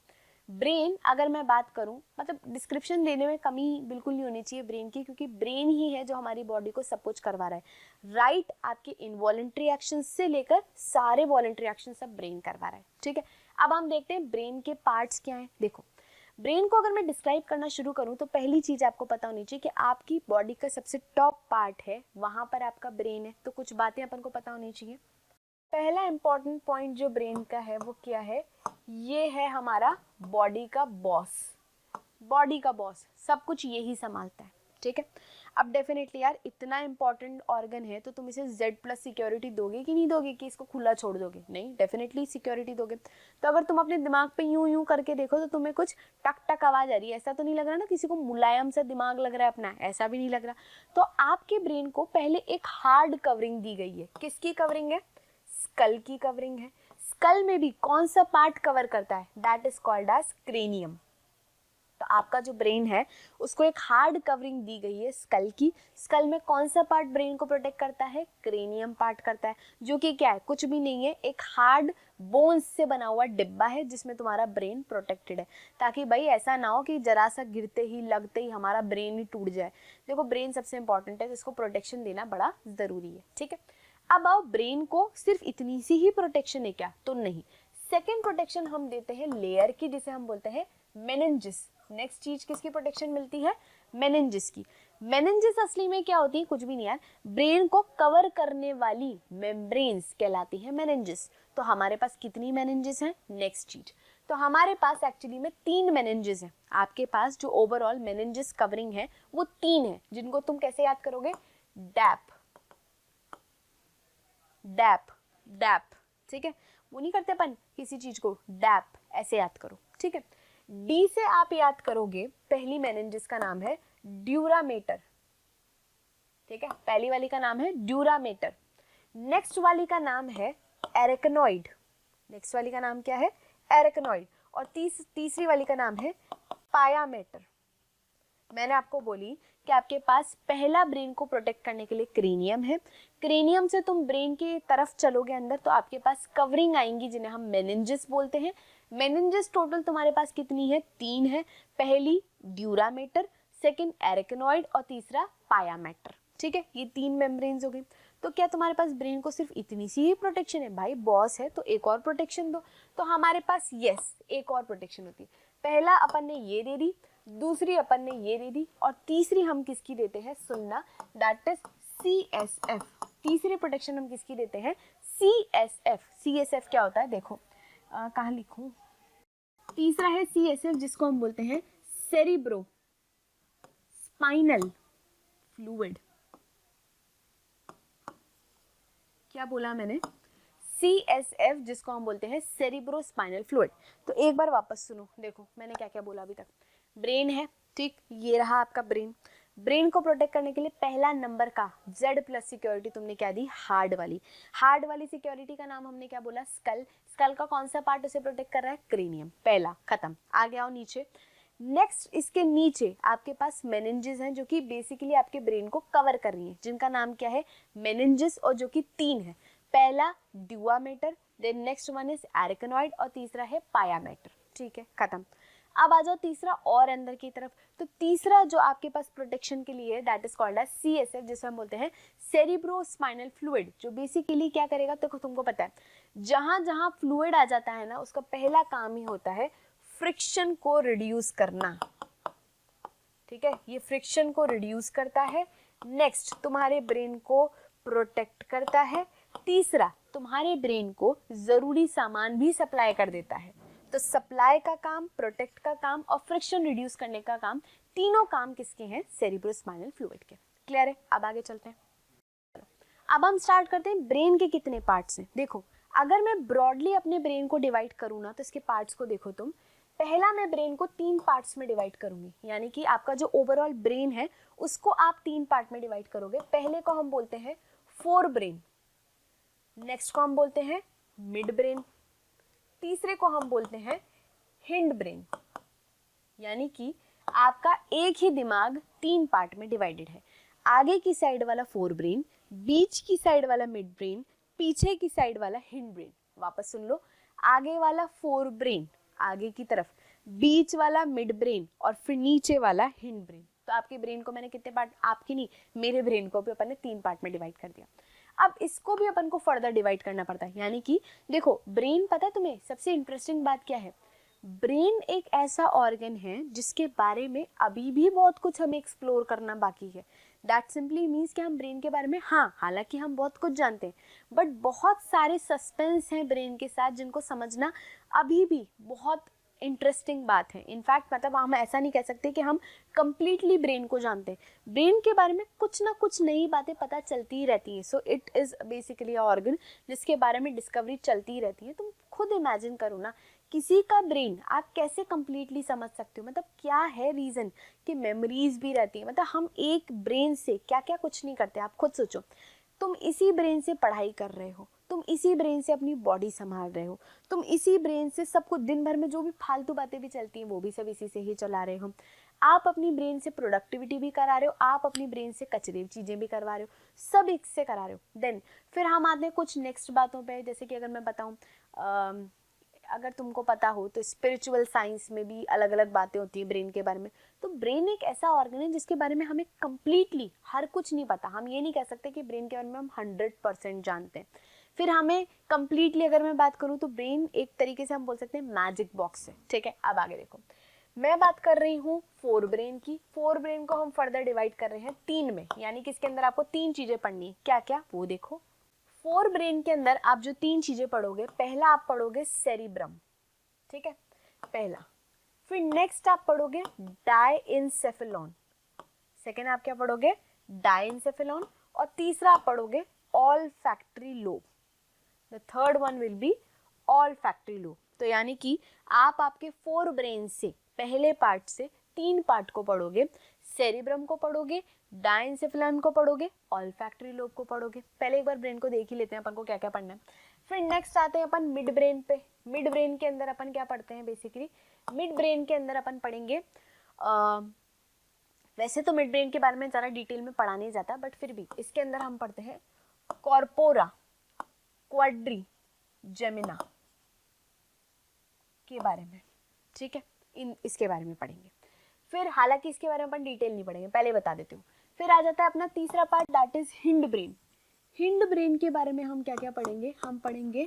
ब्रेन, अगर मैं बात करूं, मतलब डिस्क्रिप्शन देने में कमी बिल्कुल नहीं होनी चाहिए ब्रेन की, क्योंकि ब्रेन ही है जो हमारी बॉडी को सब कुछ करवा रहा है। राइट, आपके इनवॉलेंट्री एक्शन से लेकर सारे वॉलेंट्री एक्शन सब ब्रेन करवा रहा है। ठीक है, अब हम देखते हैं ब्रेन के पार्ट्स क्या हैं। देखो, ब्रेन को अगर मैं डिस्क्राइब करना शुरू करूं तो पहली चीज आपको पता होनी चाहिए कि आपकी बॉडी का सबसे टॉप पार्ट है, वहां पर आपका ब्रेन है। तो कुछ बातें अपन को पता होनी चाहिए। पहला इंपॉर्टेंट पॉइंट जो ब्रेन का है वो क्या है, ये है हमारा बॉडी का बॉस। बॉडी का बॉस सब कुछ यही संभालता है। ठीक है, अब डेफिनेटली यार इतना इंपॉर्टेंट ऑर्गन है तो तुम इसे Z+ सिक्योरिटी दोगे कि नहीं दोगे, कि इसको खुला छोड़ दोगे? नहीं, डेफिनेटली सिक्योरिटी दोगे। तो अगर तुम अपने दिमाग पे यूं यूं करके देखो तो तुम्हें कुछ टक टक आवाज आ रही है, ऐसा तो नहीं लग रहा ना किसी को मुलायम सा दिमाग लग रहा है अपना, ऐसा भी नहीं लग रहा। तो आपके ब्रेन को पहले एक हार्ड कवरिंग दी गई है। किसकी कवरिंग है? स्कल की कवरिंग है। स्कल में भी कौन सा पार्ट कवर करता है? That is called as cranium. तो आपका जो ब्रेन है उसको एक हार्ड कवरिंग दी गई है स्कल की। स्कल में कौन सा पार्ट ब्रेन को प्रोटेक्ट करता है? क्रेनियम पार्ट करता है, जो कि क्या है? कुछ भी नहीं है, एक हार्ड बोन्स से बना हुआ डिब्बा है जिसमें तुम्हारा ब्रेन प्रोटेक्टेड है, ताकि भाई ऐसा ना हो कि जरा सा गिरते ही लगते ही हमारा ब्रेन ही टूट जाए। देखो, ब्रेन सबसे इंपॉर्टेंट है तो इसको प्रोटेक्शन देना बड़ा जरूरी है। ठीक है, अब आओ, ब्रेन को सिर्फ इतनी सी ही प्रोटेक्शन है क्या? तो नहीं, सेकेंड प्रोटेक्शन हम देते हैं लेयर की, जिसे हम बोलते हैं मेनिंजिस। नेक्स्ट चीज किसकी प्रोटेक्शन मिलती है? मेनिंजिस की। मेनिंजिस असली में क्या होती है? कुछ भी नहीं यार, ब्रेन को कवर करने वाली मेम्ब्रेन्स कहलाती है मेनिंजिस। तो हमारे पास कितनी मेनिंजिस हैं? नेक्स्ट चीज, तो हमारे पास एक्चुअली में 3 मेनिंजिस हैं। आपके पास जो ओवरऑल मेनिंजिस कवरिंग है वो 3 है, जिनको तुम कैसे याद करोगे? DAP, DAP, DAP. ठीक है, वो नहीं करते अपन किसी चीज को, डैप, ऐसे याद करो। ठीक है, डी से आप याद करोगे, पहली मेनिंजिस का नाम है ड्यूरामेटर। ठीक है, पहली वाली का नाम है ड्यूरामेटर। नेक्स्ट वाली का नाम है एरेक्नोइड। नेक्स्ट वाली का नाम क्या है? एरेक्नोइड। और तीसरी वाली का नाम है पायामेटर। मैंने आपको बोली कि आपके पास पहला ब्रेन को प्रोटेक्ट करने के लिए क्रेनियम है। क्रेनियम से तुम ब्रेन की तरफ चलोगे अंदर तो आपके पास कवरिंग आएंगी जिन्हें हम मेनिंजिस बोलते हैं। मेनिंजिस टोटल तुम्हारे पास कितनी है? 3 है। पहली ड्यूरामेटर, सेकंड एरेक्नोइड और तीसरा पायामेटर। ठीक है, ये 3 मेम्ब्रेन्स हो गई। तो क्या तुम्हारे पास ब्रेन को सिर्फ इतनी सी ही प्रोटेक्शन है? भाई बॉस है तो एक और प्रोटेक्शन दो। तो हमारे पास यस, एक और प्रोटेक्शन होती है। पहला अपन ने ये दे दी, दूसरी अपन ने ये दे दी, और तीसरी हम किसकी देते हैं? सुनना, दैट इज CSF। तीसरी प्रोटेक्शन हम किसकी देते हैं? CSF। CSF क्या होता है? देखो कहाँ लिखूं? तीसरा है CSF, जिसको हम बोलते हैं सेरिब्रो स्पाइनल फ्लूइड। क्या बोला मैंने? CSF, जिसको हम बोलते हैं सेरिब्रो स्पाइनल फ्लूइड। तो एक बार वापस सुनो, देखो मैंने क्या क्या बोला अभी तक। ब्रेन है, ठीक, ये रहा आपका ब्रेन। ब्रेन को प्रोटेक्ट करने के लिए पहला नंबर का Z+ सिक्योरिटी तुमने क्या दी? हार्ड वाली। हार्ड वाली सिक्योरिटी का नाम हमने क्या बोला? स्कल। स्कल का कौन सा पार्ट उसे प्रोटेक्ट कर रहा है? क्रेनियम। पहला खत्म। आगे आओ नीचे। नेक्स्ट इसके नीचे आपके पास मेनिंजिस हैं जो कि बेसिकली आपके ब्रेन को कवर कर रही है, जिनका नाम क्या है? मेनिंजिस, और जो कि 3 है। पहला dura mater, then next one is arachnoid और तीसरा है पायामेटर। ठीक है, खत्म। अब आ जाओ तीसरा और अंदर की तरफ। तो तीसरा जो आपके पास प्रोटेक्शन के लिए है that is called as CSF, जिसे हम बोलते हैं सेरिब्रो स्पाइनल फ्लूइड, जो बेसिकली क्या करेगा? देखो तुमको पता है, जहां जहां फ्लूइड आ जाता है ना, उसका पहला काम ही होता है फ्रिक्शन को रिड्यूस करना। ठीक है, ये फ्रिक्शन को रिड्यूस करता है। नेक्स्ट तुम्हारे ब्रेन को प्रोटेक्ट करता है। तीसरा तुम्हारे ब्रेन को जरूरी सामान भी सप्लाई कर देता है। तो सप्लाई का काम, प्रोटेक्ट का काम और फ्रिक्शन रिड्यूस करने का काम, तीनों काम किसके हैं? सेरिब्रोस्पाइनल फ्लूइड के। क्लियर है? अब आगे चलते हैं। अब हम स्टार्ट करते हैं ब्रेन के कितने पार्ट्स हैं। देखो, अगर मैं ब्रॉडली अपने ब्रेन को डिवाइड करूँ ना, तो इसके पार्ट्स को देखो तुम। पहला मैं ब्रेन को 3 पार्ट्स में डिवाइड करूंगी, यानी कि आपका जो ओवरऑल ब्रेन है उसको आप 3 पार्ट में डिवाइड करोगे। पहले को हम बोलते हैं फोर ब्रेन, नेक्स्ट को हम बोलते हैं मिड ब्रेन, तीसरे को हम बोलते हैं हिंड ब्रेन। यानी कि आपका एक ही दिमाग 3 पार्ट में डिवाइडेड है। आगे की साइड वाला फोर ब्रेन, बीच की साइड वाला मिड ब्रेन, पीछे की साइड वाला हिंड ब्रेन। वापस सुन लो, आगे वाला फोर ब्रेन आगे की तरफ, बीच वाला मिड ब्रेन और फिर नीचे वाला हिंड ब्रेन। तो आपके ब्रेन को मैंने कितने पार्ट, आपकी नहीं मेरे ब्रेन को भी अपन ने 3 पार्ट में डिवाइड कर दिया। अब इसको भी अपन को फर्दर डिवाइड करना पड़ता है। यानी कि देखो, ब्रेन, पता है तुम्हें सबसे इंटरेस्टिंग बात क्या है, ब्रेन एक ऐसा ऑर्गन है जिसके बारे में अभी भी बहुत कुछ हमें एक्सप्लोर करना बाकी है। दैट सिंपली मीन्स कि हम ब्रेन के बारे में, हाँ हालांकि हम बहुत कुछ जानते हैं, बट बहुत सारे सस्पेंस हैं ब्रेन के साथ जिनको समझना अभी भी बहुत इंटरेस्टिंग बात है। इनफैक्ट मतलब हम ऐसा नहीं कह सकते कि हम कंप्लीटली ब्रेन को जानते हैं। ब्रेन के बारे में कुछ ना कुछ नई बातें पता चलती ही रहती हैं। So it is basically organ जिसके बारे में डिस्कवरी चलती ही रहती है। तुम खुद इमेजिन करो ना, किसी का ब्रेन आप कैसे कंप्लीटली समझ सकते हो, मतलब क्या है रीज़न कि मेमोरीज भी रहती है। मतलब हम एक ब्रेन से क्या क्या कुछ नहीं करते। आप खुद सोचो, तुम इसी ब्रेन से पढ़ाई कर रहे हो, तुम इसी ब्रेन से अपनी बॉडी संभाल रहे हो, तुम इसी ब्रेन से सब कुछ, दिन भर में जो भी फालतू बातें भी चलती हैं वो भी सब इसी से ही चला रहे हो। आप अपनी ब्रेन से प्रोडक्टिविटी भी करा रहे हो, आप अपनी ब्रेन से कचरे चीज़ें भी करवा रहे हो, सब इससे करा रहे हो। देन फिर हम आते हैं कुछ नेक्स्ट बातों पे, जैसे कि अगर मैं बताऊँ, अगर तुमको पता हो तो स्पिरिचुअल साइंस में भी अलग अलग बातें होती हैं ब्रेन के बारे में। तो ब्रेन एक ऐसा ऑर्गन है जिसके बारे में हमें कम्प्लीटली हर कुछ नहीं पता। हम ये नहीं कह सकते कि ब्रेन के बारे में हम 100% जानते हैं। फिर हमें कम्प्लीटली अगर मैं बात करूँ तो ब्रेन एक तरीके से हम बोल सकते हैं मैजिक बॉक्स है। ठीक है, अब आगे देखो, मैं बात कर रही हूँ फोर ब्रेन की। फोर ब्रेन को हम फर्दर डिवाइड कर रहे हैं 3 में, यानी कि इसके अंदर आपको 3 चीज़ें पढ़नी है। क्या क्या, वो देखो। फोर ब्रेन के अंदर आप जो 3 चीजें पढ़ोगे, पहला आप पढ़ोगे सेरिब्रम, ठीक है, पहला। फिर नेक्स्ट आप पढ़ोगे डाइंसेफेलॉन, सेकेंड आप क्या पढ़ोगे, डाइंसेफेलॉन, और तीसरा आप पढ़ोगे olfactory lobe. The third one will be olfactory lobe. तो यानी कि आप आपके फोर ब्रेन से पहले पार्ट से 3 पार्ट को पढ़ोगे, सेरिब्रम को पढ़ोगे, डाइंसेफेलॉन को पढ़ोगे, ऑल्फैक्टरी लोब को पढ़ोगे। पहले एक बार ब्रेन को देख ही लेते हैं अपन को क्या क्या पढ़ना है। फिर नेक्स्ट आते हैं अपन मिड ब्रेन पे। मिड ब्रेन के अंदर अपन क्या पढ़ते हैं, बेसिकली मिड ब्रेन के अंदर अपन पढ़ेंगे, वैसे तो मिड ब्रेन के बारे में ज़्यादा डिटेल में पढ़ा नहीं जाता, बट फिर भी इसके अंदर हम पढ़ते हैं कॉर्पोरा क्वाड्री जेमिना के बारे में। ठीक है, इसके बारे में पढ़ेंगे। फिर हालांकि इसके बारे में अपन डिटेल नहीं पढ़ेंगे, पहले बता देती हूँ। फिर आ जाता है अपना तीसरा part, that is hind brain. Hind brain के बारे में हम क्या क्या पढ़ेंगे, हम पढ़ेंगे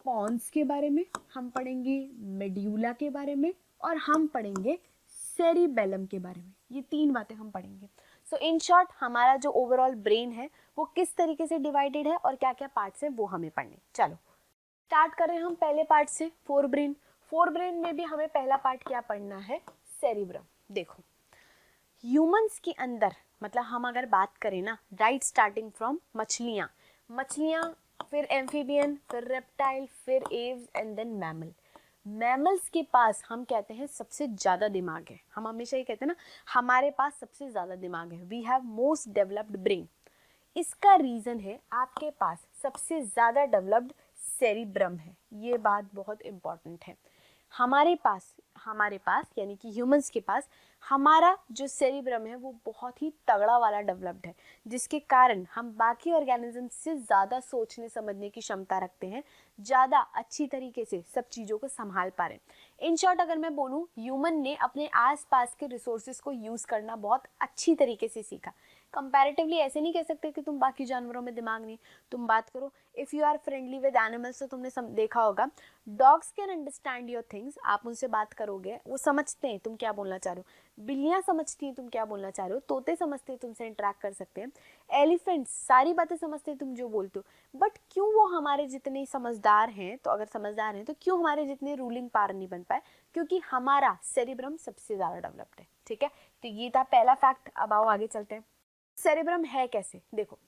पॉन्स के बारे में, हम पढ़ेंगे मेड्यूला के बारे में, और हम पढ़ेंगे सेरिबेलम के बारे में। ये 3 बातें हम पढ़ेंगे। सो इन शॉर्ट हमारा जो ओवरऑल ब्रेन है वो किस तरीके से डिवाइडेड है और क्या क्या पार्ट्स हैं वो हमें पढ़ने। चलो स्टार्ट कर रहे हैं हम पहले पार्ट से, फोर ब्रेन। फोर ब्रेन में भी हमें पहला पार्ट क्या पढ़ना है, सेरिब्रम। देखो, ह्यूमंस के अंदर, मतलब हम अगर बात करें ना, राइट स्टार्टिंग फ्रॉम मछलियाँ, फिर एम्फीबियन, फिर रेप्टाइल, फिर aves and then mammal. Mammals के पास हम कहते हैं सबसे ज़्यादा दिमाग है। हम हमेशा ये कहते हैं ना, हमारे पास सबसे ज़्यादा दिमाग है, we have most developed brain. इसका रीज़न है आपके पास सबसे ज़्यादा डेवलप्ड सेरिब्रम है। ये बात बहुत इम्पॉर्टेंट है। हमारे पास यानी कि ह्यूमंस के पास हमारा जो सेरिब्रम है वो बहुत ही तगड़ा वाला डेवलप्ड है, जिसके कारण हम बाकी ऑर्गेनिज्म से ज़्यादा सोचने समझने की क्षमता रखते हैं, ज़्यादा अच्छी तरीके से सब चीज़ों को संभाल पा रहे हैं। इन शॉर्ट अगर मैं बोलूँ, ह्यूमन ने अपने आसपास के रिसोर्सेज को यूज़ करना बहुत अच्छी तरीके से सीखा। कंपैरेटिवली ऐसे नहीं कह सकते कि तुम बाकी जानवरों में दिमाग नहीं। तुम बात करो, if you are friendly with animals, तो तुमने देखा होगा dogs can understand your things. आप उनसे बात करोगे वो समझते हैं तुम क्या बोलना चाह रहे हो, बिल्लियाँ समझती हैं तुम क्या बोलना चाह रहे हो, तोते समझते हैं तुमसे इंटरेक्ट कर सकते हैं, एलिफेंट्स सारी बातें समझते हैं तुम जो बोलते हो। बट क्यों वो हमारे जितने समझदार हैं, तो अगर समझदार हैं तो क्यों हमारे जितने रूलिंग पावर नहीं बन पाए, क्योंकि हमारा सेरिब्रम सबसे ज़्यादा डेवलप्ड है। ठीक है, तो ये था पहला फैक्ट। अब आओ आगे चलते हैं, सेरिब्रम है कैसे। देखो,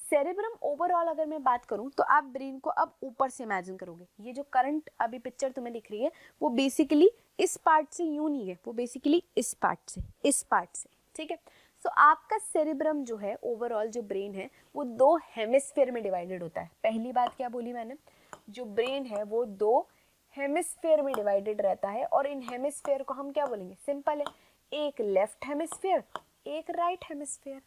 सेरेब्रम ओवरऑल अगर मैं बात करूं तो आप ब्रेन को अब ऊपर से इमेजिन करोगे। ये जो करंट अभी पिक्चर तुम्हें दिख रही है वो बेसिकली इस पार्ट से यूं नहीं है, वो बेसिकली इस पार्ट से, ठीक है। सो आपका सेरेब्रम जो है ओवरऑल जो ब्रेन है वो 2 हेमिस्फीयर में डिवाइडेड होता है। पहली बात क्या बोली मैंने, जो ब्रेन है वो 2 हेमिस्फीयर में डिवाइडेड रहता है और इन हेमिस्फीयर को हम क्या बोलेंगे, सिंपल है, एक लेफ्ट हेमिस्फीयर, एक राइट हेमिस्फीयर।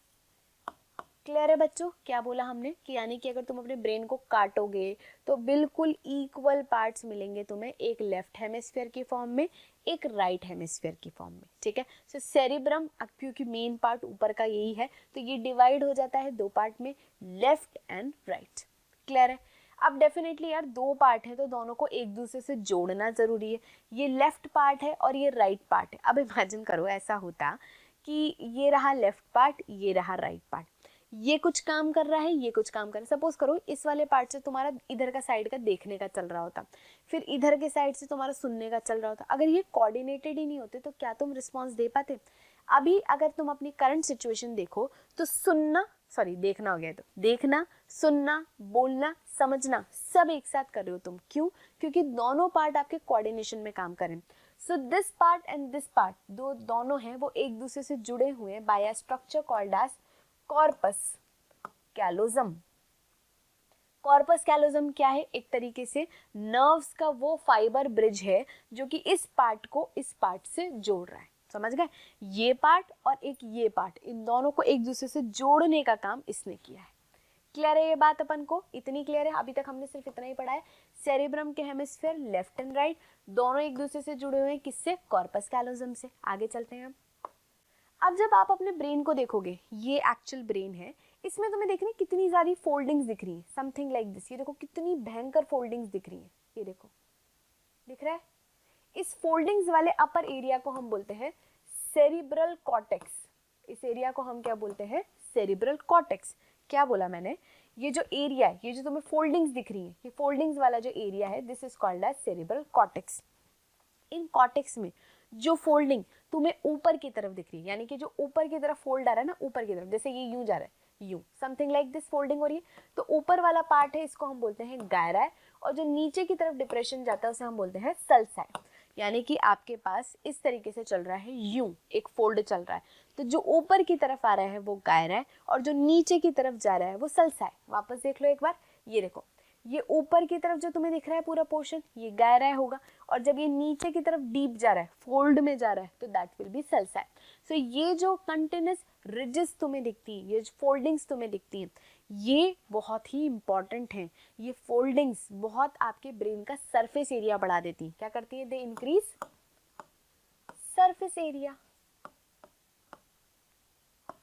क्लियर है बच्चों, क्या बोला हमने कि यानी कि अगर तुम अपने ब्रेन को काटोगे तो बिल्कुल इक्वल पार्ट्स मिलेंगे तुम्हें, एक लेफ्ट हेमिस्फीयर की फॉर्म में, एक राइट हेमिस्फीयर की फॉर्म में, ठीक है। सो सेरिब्रम क्योंकि मेन पार्ट ऊपर का यही है तो ये डिवाइड हो जाता है 2 पार्ट में, लेफ्ट एंड राइट। क्लियर है। अब डेफिनेटली यार 2 पार्ट है तो दोनों को एक दूसरे से जोड़ना जरूरी है। ये लेफ्ट पार्ट है और ये राइट पार्ट है। अब इमेजिन करो ऐसा होता कि ये रहा लेफ्ट पार्ट, ये रहा राइट पार्ट, ये कुछ काम कर रहा है, ये कुछ काम कर रहा है। सपोज करो इस वाले पार्ट से तुम्हारा इधर का साइड का देखने का चल रहा होता, फिर इधर के साइड से तुम्हारा सुनने का चल रहा होता। अगर ये कोऑर्डिनेटेड ही नहीं होते तो क्या तुम रिस्पॉन्स दे पाते? अभी अगर तुम अपनी करंट सिचुएशन देखो तो देखना हो गया, तो देखना, सुनना, बोलना, समझना सब एक साथ कर रहे हो तुम। क्यों? क्योंकि दोनों पार्ट आपके कोऑर्डिनेशन में काम करें। So this part and this part दोनों हैं वो एक दूसरे से जुड़े हुए हैं by a structure called as corpus callosum. Corpus callosum क्या है? एक तरीके से नर्व्स का वो फाइबर ब्रिज है जो कि इस पार्ट को इस पार्ट से जोड़ रहा है। समझ गए? ये पार्ट और एक ये पार्ट, इन दोनों को एक दूसरे से जोड़ने का काम इसने किया है। क्लियर है ये बात अपन को? इतनी क्लियर है? अभी तक हमने सिर्फ इतना ही पढ़ा है। सेरेब्रम के हेमिस्फीयर लेफ्ट एंड राइट दोनों एक दूसरे से जुड़े हुए हैं, किससे? कॉर्पस कैलोजम से। आगे चलते हैं। अब जब आप अपने ब्रेन को देखोगे, ये एक्चुअल ब्रेन है, इसमें तुम्हें देखने कितनी सारी फोल्डिंग्स दिख रही हैं, समथिंग लाइक दिस। ये देखो कितनी भयंकर फोल्डिंग्स दिख रही हैं, ये देखो दिख रहा है। इस फोल्डिंग्स वाले अपर एरिया को हम बोलते हैं सेरिब्रल कॉर्टेक्स। इस एरिया को हम क्या बोलते हैं? Cerebral cortex. क्या बोला मैंने? ये जो एरिया है, ये जो तुम्हें फोल्डिंग्स दिख रही है, ये फोल्डिंग्स वाला जो एरिया है, this is called as cerebral cortex. इन कॉर्टेक्स में जो फोल्डिंग तुम्हें ऊपर की तरफ दिख रही है, यानी कि जो ऊपर की तरफ फोल्ड आ रहा है ना, ऊपर की तरफ, जैसे ये यूं जा रहा है, यूं समथिंग लाइक दिस फोल्डिंग हो रही है, तो ऊपर वाला पार्ट है इसको हम बोलते हैं गायरा, और जो नीचे की तरफ डिप्रेशन जाता है उसे हम बोलते हैं सल्साई। यानी कि आपके पास इस तरीके से चल रहा है, यूं एक फोल्ड चल रहा है, तो जो ऊपर की तरफ आ रहा है वो गायरा है और जो नीचे की तरफ जा रहा है वो सल्साई। वापस देख लो एक बार, ये देखो, ये ऊपर की तरफ जो तुम्हें दिख रहा है पूरा पोर्शन, ये गायरा होगा, और जब ये नीचे की तरफ डीप जा रहा है, फोल्ड में जा रहा है, तो दैट विल बी सल्साई। सो ये जो कंटिन्यूअस रिजेस तुम्हें दिखती है, ये जो फोल्डिंग्स तुम्हें दिखती हैं, ये बहुत ही इंपॉर्टेंट हैं। ये फोल्डिंग्स बहुत आपके ब्रेन का सरफेस एरिया बढ़ा देती हैं। क्या करती है? They increase surface area.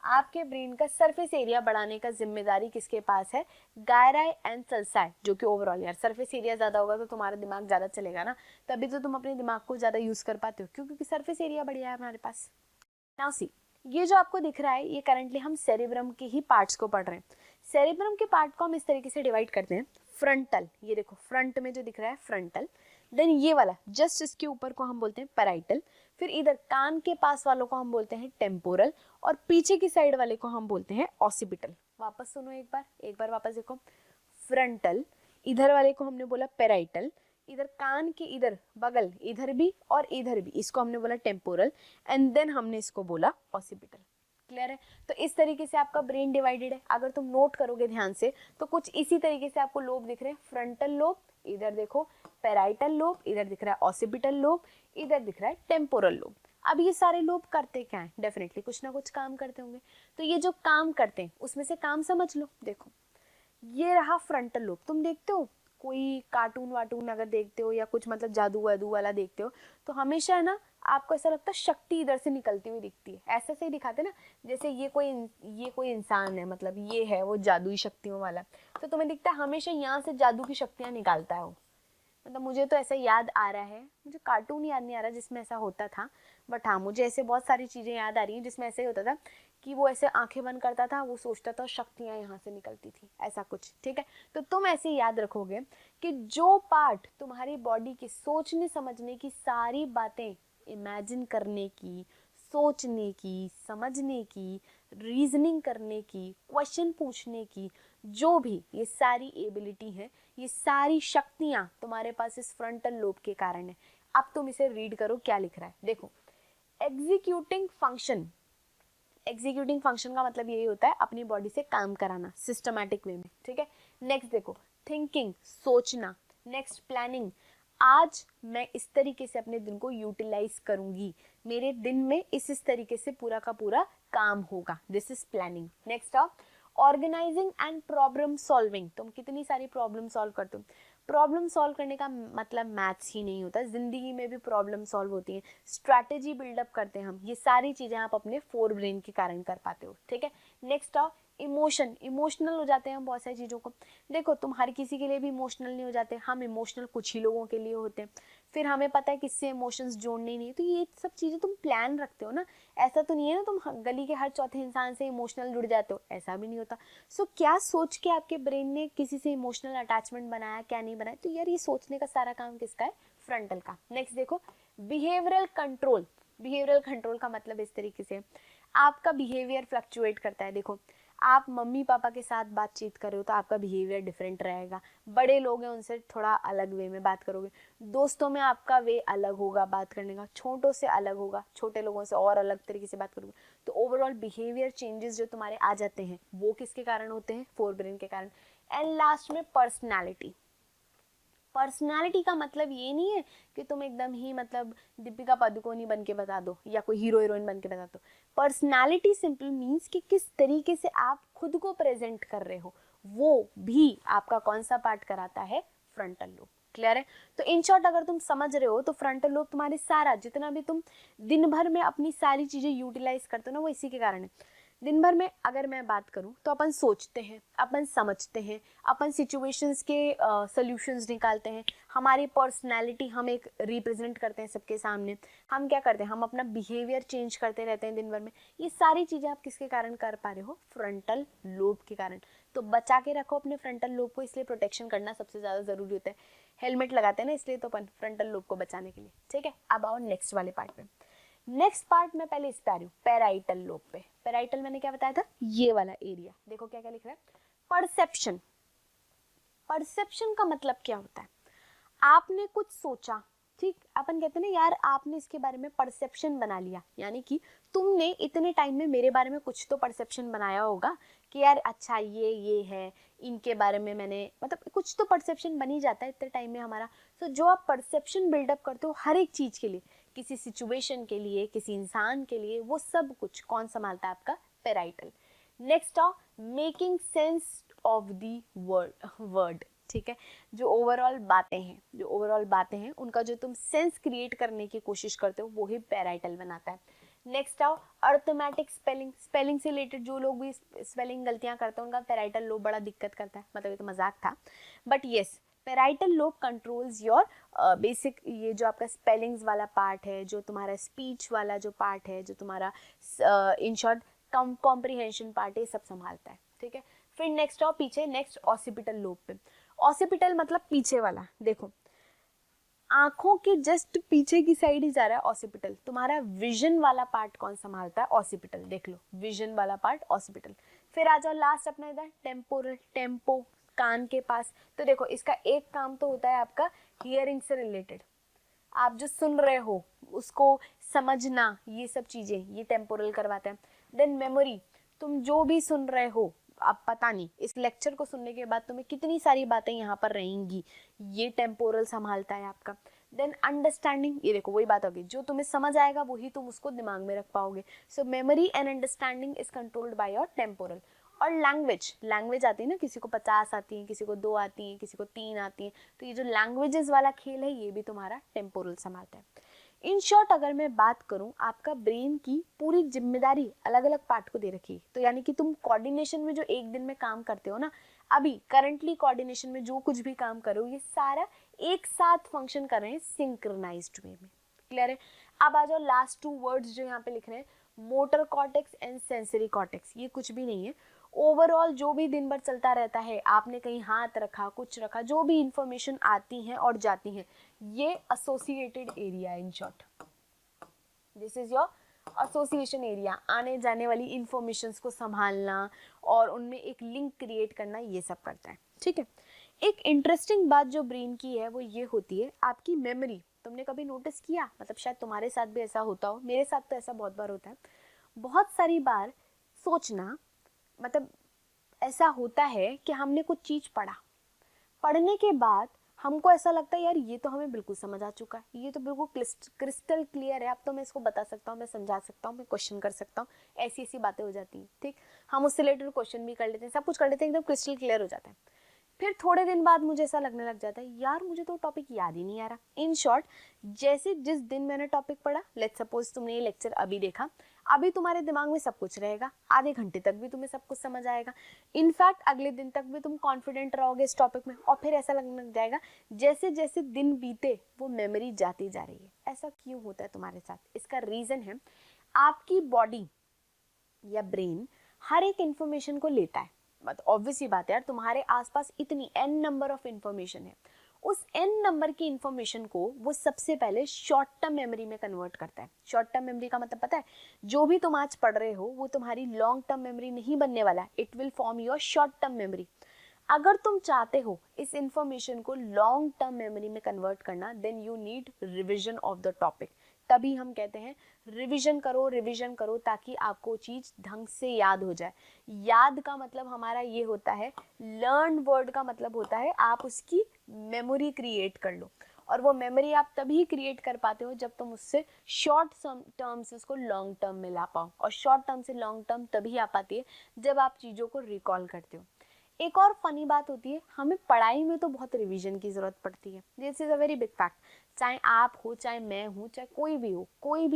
आपके ब्रेन का सरफेस एरिया बढ़ाने का जिम्मेदारी किसके पास है? गायराई एंड सल्साई, जो कि ओवरऑल यार सरफेस एरिया ज्यादा होगा तो तुम्हारा दिमाग ज्यादा चलेगा ना, तभी तो तुम अपने दिमाग को ज्यादा यूज कर पाते हो, क्योंकि सरफेस एरिया बढ़िया है हमारे पास। नाउ सी, ये जो आपको दिख रहा है ये करंटली हम सेरेब्रम के ही पार्ट्स को पढ़ रहे हैं। सेरेब्रम के पार्ट को हम इस तरीके से डिवाइड करते हैं। फ्रंटल, ये देखो फ्रंट में जो दिख रहा है फ्रंटल, देन ये वाला जस्ट इसके ऊपर को हम बोलते हैं पैराइटल, फिर इधर कान के पास वालों को हम बोलते हैं टेम्पोरल, और पीछे की साइड वाले को हम बोलते हैं ऑसिपिटल। वापस सुनो एक बार वापस देखो, फ्रंटल, इधर वाले को हमने बोला पैराइटल, इधर कान के इधर बगल इधर भी और इधर भी, इसको हमने बोला टेम्पोरल, एंड देन हमने इसको बोला ऑसिपिटल। क्लियर है? तो इस तरीके से आपका ब्रेन डिवाइडेड है। अगर तुम नोट करोगे ध्यान से तो कुछ इसी तरीके से आपको लोब दिख रहे हैं। फ्रंटल लोब, इधर देखो पैराइटल लोब, इधर दिख रहा है ऑसिपिटल लोब, इधर दिख रहा है टेम्पोरल लोब। अब ये सारे लोब करते क्या है? डेफिनेटली कुछ ना कुछ काम करते होंगे। तो ये जो काम करते हैं उसमें से काम समझ लो। देखो ये रहा फ्रंटल लोब। तुम देखते हो कोई कार्टून वाटून अगर देखते हो या कुछ मतलब जादू वादू वाला देखते हो तो हमेशा है ना आपको ऐसा लगता है शक्ति इधर से निकलती हुई दिखती है। ऐसे से ही दिखाते ना, जैसे ये कोई इंसान है, मतलब ये है वो जादुई शक्तियों वाला, तो तुम्हें दिखता है हमेशा यहाँ से जादू की शक्तियाँ निकालता है वो। मतलब मुझे तो ऐसा याद आ रहा है, मुझे कार्टून याद नहीं आ रहा जिसमें ऐसा होता था, बट हाँ मुझे ऐसे बहुत सारी चीज़ें याद आ रही हैं जिसमें ऐसे ही होता था कि वो ऐसे आंखें बंद करता था, वो सोचता था शक्तियाँ यहाँ से निकलती थी, ऐसा कुछ। ठीक है, तो तुम ऐसे याद रखोगे कि जो पार्ट तुम्हारी बॉडी की सोचने समझने की सारी बातें, इमेजिन करने की, सोचने की, समझने की, रीजनिंग करने की, क्वेश्चन पूछने की, जो भी ये सारी एबिलिटी है, ये सारी शक्तियां तुम्हारे पास इस फ्रंटल लोब के कारण है। अब तुम इसे रीड करो क्या लिख रहा है। देखो, एग्जीक्यूटिंग फंक्शन, एग्जीक्यूटिंग फंक्शन का मतलब यही होता है अपनी बॉडी से काम कराना सिस्टमैटिक वे में, ठीक है। नेक्स्ट देखो, थिंकिंग, सोचना। नेक्स्ट प्लानिंग, आज मैं इस तरीके से अपने दिन को यूटिलाइज करूंगी, मेरे दिन में इस तरीके से पूरा का पूरा काम होगा, this is planning. Next organizing and problem solving, तुम कितनी सारी प्रॉब्लम सॉल्व करते हो। प्रॉब्लम सॉल्व करने का मतलब मैथ्स ही नहीं होता, जिंदगी में भी प्रॉब्लम सॉल्व होती है, स्ट्रैटेजी बिल्डअप करते हैं हम, ये सारी चीजें आप अपने फोर ब्रेन के कारण कर पाते हो, ठीक है। नेक्स्ट इमोशन, इमोशनल हो जाते हैं हम बहुत सारी चीज़ों को। देखो, तुम हर किसी के लिए भी इमोशनल नहीं हो जाते, हम इमोशनल कुछ ही लोगों के लिए होते हैं, फिर हमें पता है किससे इमोशंस जोड़ने नहीं, तो ये सब चीज़ें तुम प्लान रखते हो ना। ऐसा तो नहीं है ना तुम गली के हर चौथे इंसान से इमोशनल जुड़ जाते हो, ऐसा भी नहीं होता। सो क्या सोच के आपके ब्रेन ने किसी से इमोशनल अटैचमेंट बनाया, क्या नहीं बनाया, तो यार ये सोचने का सारा काम किसका है, फ्रंटल का। नेक्स्ट देखो, बिहेवियरल कंट्रोल। बिहेवियरल कंट्रोल का मतलब इस तरीके से आपका बिहेवियर फ्लक्चुएट करता है। देखो, आप मम्मी पापा के साथ बातचीत कर रहे हो तो आपका बिहेवियर डिफरेंट रहेगा, बड़े लोग हैं उनसे थोड़ा अलग वे में बात करोगे, दोस्तों में आपका वे अलग होगा बात करने का, छोटों से अलग होगा, छोटे लोगों से और अलग तरीके से बात करोगे। तो ओवरऑल बिहेवियर चेंजेस जो तुम्हारे आ जाते हैं वो किसके कारण होते हैं, फोर ब्रेन के कारण। एंड लास्ट में पर्सनैलिटी। पर्सनालिटी का मतलब ये नहीं है कि तुम एकदम ही मतलब दीपिका पादुकोण बन के बता दो या कोई हीरो हीरोइन बन के बता दो। पर्सनालिटी सिंपल मीन्स कि किस तरीके से आप खुद को प्रेजेंट कर रहे हो, वो भी आपका कौन सा पार्ट कराता है, फ्रंटल लोब। क्लियर है। तो इन शॉर्ट अगर तुम समझ रहे हो तो फ्रंटल लोब तुम्हारे सारा जितना भी तुम दिन भर में अपनी सारी चीजें यूटिलाइज करते हो ना, वो इसी के कारण है। दिन भर में अगर मैं बात करूं तो अपन सोचते हैं, अपन समझते हैं, अपन सिचुएशंस के सॉल्यूशंस निकालते हैं, हमारी पर्सनैलिटी हम एक रिप्रेजेंट करते हैं सबके सामने, हम क्या करते हैं, हम अपना बिहेवियर चेंज करते रहते हैं दिन भर में। ये सारी चीज़ें आप किसके कारण कर पा रहे हो, फ्रंटल लोब के कारण। तो बचा के रखो अपने फ्रंटल लोब को, इसलिए प्रोटेक्शन करना सबसे ज़्यादा ज़रूरी होता है। हेलमेट लगाते हैं ना, इसलिए तो अपन फ्रंटल लोब को बचाने के लिए, ठीक है। अब आओ नेक्स्ट वाले पार्ट पे। नेक्स्ट पार्ट में पहले इस पे आ रही हूँ, पैराइटल लोब पे। पैराइटल मैंने क्या बताया था, ये वाला एरिया। देखो क्या क्या लिख रहा है, परसेप्शन। परसेप्शन का मतलब क्या होता है, आपने कुछ सोचा, ठीक, अपन कहते हैं ना यार आपने इसके बारे में परसेप्शन बना लिया, यानी कि तुमने इतने टाइम में मेरे बारे में कुछ तो परसेप्शन बनाया होगा कि यार अच्छा ये है, इनके बारे में मैंने मतलब कुछ तो परसेप्शन बन ही जाता है इतने टाइम में हमारा। तो जो आप परसेप्शन बिल्डअप करते हो हर एक चीज के लिए, किसी सिचुएशन के लिए, किसी इंसान के लिए, वो सब कुछ कौन संभालता है, आपका parietal. Next making sense of the word, ठीक है। जो ओवरऑल बातें हैं, जो ओवरऑल बातें हैं उनका जो तुम सेंस क्रिएट करने की कोशिश करते हो वो ही पैराइटल बनाता है। नेक्स्ट अर्थमेटिक स्पेलिंग, स्पेलिंग से रिलेटेड जो लोग भी स्पेलिंग गलतियां करते हैं उनका पैराइटल लोब बड़ा दिक्कत करता है, मतलब ये तो मजाक था, but yes parietal lobe controls your basic, ये जो आपका स्पेलिंग्स वाला पार्ट है, जो तुम्हारा स्पीच वाला जो पार्ट है, जो तुम्हारा इन शॉर्ट कॉम्प्रिहेंशन पार्ट है, सब संभालता है, ठीक है। फिर नेक्स्ट पीछे, नेक्स्ट ऑसिपिटल लोब पे। ऑसिपिटल मतलब पीछे वाला, देखो आंखों के जस्ट पीछे की साइड ही जा रहा है ऑसिपिटल। तुम्हारा विजन वाला पार्ट कौन संभालता है, ऑसिपिटल, देख लो विजन वाला पार्ट ऑसिपिटल। फिर आ जाओ लास्ट अपना इधर टेम्पोरल, टेम्पो कान के पास। तो देखो इसका एक काम तो होता है आपका हियरिंग से रिलेटेड, आप जो सुन रहे हो उसको समझना, ये सब चीजें ये टेम्पोरल करवाता है। देन मेमोरी, तुम जो भी सुन रहे हो, अब पता नहीं इस लेक्चर को सुनने के बाद तुम्हें कितनी सारी बातें यहाँ पर रहेंगी, ये टेम्पोरल संभालता है आपका। देन अंडरस्टैंडिंग, ये देखो वही बात होगी, जो तुम्हें समझ आएगा वही तुम उसको दिमाग में रख पाओगे। So memory and understanding is controlled by your temporal. और लैंग्वेज, लैंग्वेज आती है ना, किसी को 50 आती है, किसी को 2 आती है, किसी को 3 आती है, तो ये जो लैंग्वेजेस वाला खेल है ये भी तुम्हारा टेम्पोरल संभालता है। इन शॉर्ट अगर मैं बात करूं, आपका ब्रेन की पूरी जिम्मेदारी अलग अलग पार्ट को दे रखी है। तो यानी कि तुम कोऑर्डिनेशन में जो एक दिन में काम करते हो ना, अभी करंटली कोऑर्डिनेशन में जो कुछ भी काम कर रहे हो ये सारा एक साथ फंक्शन कर रहे हैं सिंक्रोनाइज्ड वे में। क्लियर है। अब आ जाओ लास्ट 2 वर्ड्स जो यहाँ पे लिख रहे हैं, motor cortex and sensory cortex. ये कुछ भी नहीं है, ओवरऑल जो भी दिन भर चलता रहता है, आपने कहीं हाथ रखा, कुछ रखा, जो भी इंफॉर्मेशन आती है और जाती है, ये associated area. In short this is your association area, आने जाने वाली इंफॉर्मेशंस को संभालना और उनमें एक लिंक क्रिएट करना, ये सब करता है, ठीक है। एक इंटरेस्टिंग बात जो ब्रेन की है वो ये होती है आपकी मेमोरी। तुमने कभी नोटिस किया, मतलब शायद तुम्हारे साथ भी ऐसा होता हो, मेरे साथ तो ऐसा बहुत बार होता है, बहुत सारी बार सोचना, मतलब ऐसा होता है कि हमने कुछ चीज़ पढ़ा, पढ़ने के बाद हमको ऐसा लगता है यार ये तो हमें बिल्कुल समझ आ चुका है, ये तो बिल्कुल क्रिस्टल क्लियर है, अब तो मैं इसको बता सकता हूँ, मैं समझा सकता हूँ, मैं क्वेश्चन कर सकता हूँ, ऐसी ऐसी बातें हो जाती हैं, ठीक। हम उससे रिलेटेड क्वेश्चन भी कर लेते हैं, सब कुछ कर लेते हैं, एकदम क्रिस्टल क्लियर हो जाता है। फिर थोड़े दिन बाद मुझे ऐसा लगने लग जाता है यार मुझे तो टॉपिक याद ही नहीं आ रहा। इन शॉर्ट, जैसे जिस दिन मैंने टॉपिक पढ़ा, लेट्स सपोज तुमने ये लेक्चर अभी देखा, अभी तुम्हारे दिमाग में सब कुछ रहेगा, आधे घंटे तक भी तुम्हें सब कुछ समझ आएगा, इनफैक्ट अगले दिन तक भी तुम कॉन्फिडेंट रहोगे इस टॉपिक में, और फिर ऐसा लगने लग जाएगा जैसे जैसे दिन बीते वो मेमोरी जाती जा रही है। ऐसा क्यों होता है तुम्हारे साथ? इसका रीजन है आपकी बॉडी या ब्रेन हर एक इंफॉर्मेशन को लेता है, मतलब ऑब्वियस ही बात है यार, तुम्हारे आसपास इतनी n नंबर ऑफ इंफॉर्मेशन है, उस n नंबर की इंफॉर्मेशन को वो सबसे पहले शॉर्ट टर्म मेमोरी में कन्वर्ट करता है। शॉर्ट टर्म मेमोरी का मतलब पता है, जो भी तुम आज पढ़ रहे हो वो तुम्हारी लॉन्ग टर्म मेमोरी नहीं बनने वाला है, it will form your short term memory. अगर तुम चाहते हो इस इंफॉर्मेशन को लॉन्ग टर्म मेमोरी में कन्वर्ट करना, then you need revision of the topic. तभी हम कहते हैं रिविजन करो ताकि आपको चीज ढंग से याद हो जाए। याद का मतलब हमारा ये होता है, लर्न वर्ड का मतलब होता है आप उसकी मेमोरी क्रिएट कर लो, और वो मेमोरी आप तभी क्रिएट कर पाते हो जब तुम उससे शॉर्ट टर्म से उसको लॉन्ग टर्म में ला पाओ, और शॉर्ट टर्म से लॉन्ग टर्म तभी आ पाती है जब आप चीज़ों को रिकॉल करते हो। एक और फनी बात होती है, हमें पढ़ाई में तो बहुत रिवीजन की ज़रूरत पड़ती है, this is a very big fact. चाहे आप हो, चाहे मैं हूँ, चाहे कोई भी हो, कोई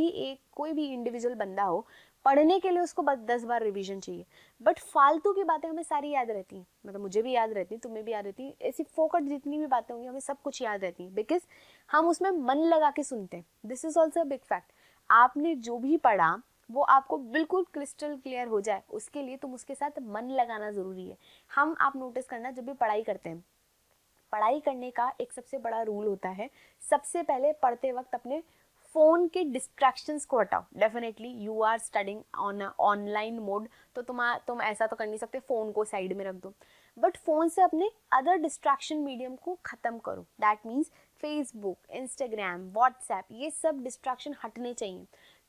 भी इंडिविजुअल बंदा हो, पढ़ने के लिए उसको बस 10 बार रिवीजन चाहिए। बट फालतू की बातें हमें सारी याद रहती हैं, मतलब मुझे भी याद रहती है, तुम्हें भी याद रहती है, ऐसी फोकट जितनी भी बातें होंगी हमें सब कुछ याद रहती हैं, बिकॉज हम उसमें मन लगा के सुनते हैं। This is also a big fact. आपने जो भी पढ़ा वो आपको बिल्कुल क्रिस्टल क्लियर हो जाए, उसके लिए तुम उसके साथ मन लगाना ज़रूरी है। आप नोटिस करना, जब भी पढ़ाई करते हैं, पढ़ाई करने का एक सबसे बड़ा रूल होता है, सबसे पहले पढ़ते वक्त अपने फ़ोन के डिस्ट्रैक्शंस को हटाओ। Definitely you are studying on online mode, तो तुम ऐसा तो कर नहीं सकते फ़ोन को साइड में रख दो, बट फ़ोन से अपने अदर डिस्ट्रैक्शन मीडियम को ख़त्म करो। That means Facebook, Instagram, WhatsApp, ये सब डिस्ट्रैक्शन हटने चाहिए।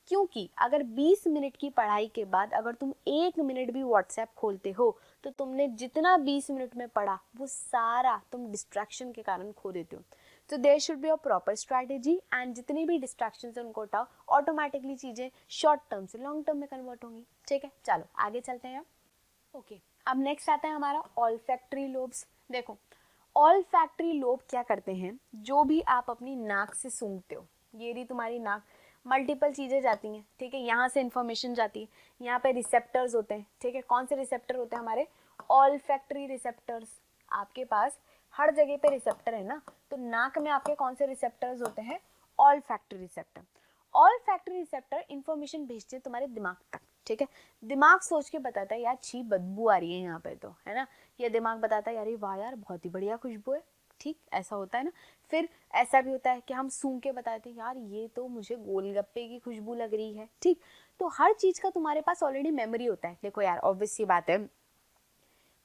क्योंकि अगर 20 मिनट की पढ़ाई के बाद अगर तुम 1 मिनट भी व्हाट्सएप खोलते हो तो तुमने जितना 20 मिनट में पढ़ा वो सारा तुम डिस्ट्रैक्शन के कारण खो देते हो। तो there should be a proper strategy, and जितनी भी डिस्ट्रैक्शन है उनको हटाओ, ऑटोमेटिकली चीज़ें शॉर्ट टर्म से लॉन्ग टर्म में कन्वर्ट होंगी। ठीक है, चलो आगे चलते हैं। ओके, अब नेक्स्ट आता है हमारा ऑल्फैक्टरी लोब्स। देखो, ऑल्फैक्टरी लोब क्या करते हैं, जो भी आप अपनी नाक से सूंघते हो, ये रही तुम्हारी नाक, मल्टीपल चीज़ें जाती हैं, ठीक है, यहाँ से इंफॉर्मेशन जाती है, यहाँ पे रिसेप्टर्स होते हैं, ठीक है। कौन से रिसेप्टर होते हैं हमारे? Olfactory receptors. आपके पास हर जगह पे रिसेप्टर है ना, तो नाक में आपके कौन से रिसेप्टर्स होते हैं? Olfactory receptor. Olfactory receptor information भेजते हैं तुम्हारे दिमाग तक, ठीक है। दिमाग सोच के बताता है यार छी बदबू आ रही है यहाँ पे, तो है ना, ये दिमाग बताता है यार ये वाह यार बहुत ही बढ़िया खुशबू है, ठीक, ऐसा होता है ना। फिर ऐसा भी होता है कि हम सूंघ के बताते हैं यार ये तो मुझे गोलगप्पे की खुशबू लग रही है, ठीक। तो हर चीज़ का तुम्हारे पास ऑलरेडी मेमोरी होता है। देखो यार, ऑब्वियस सी बात है,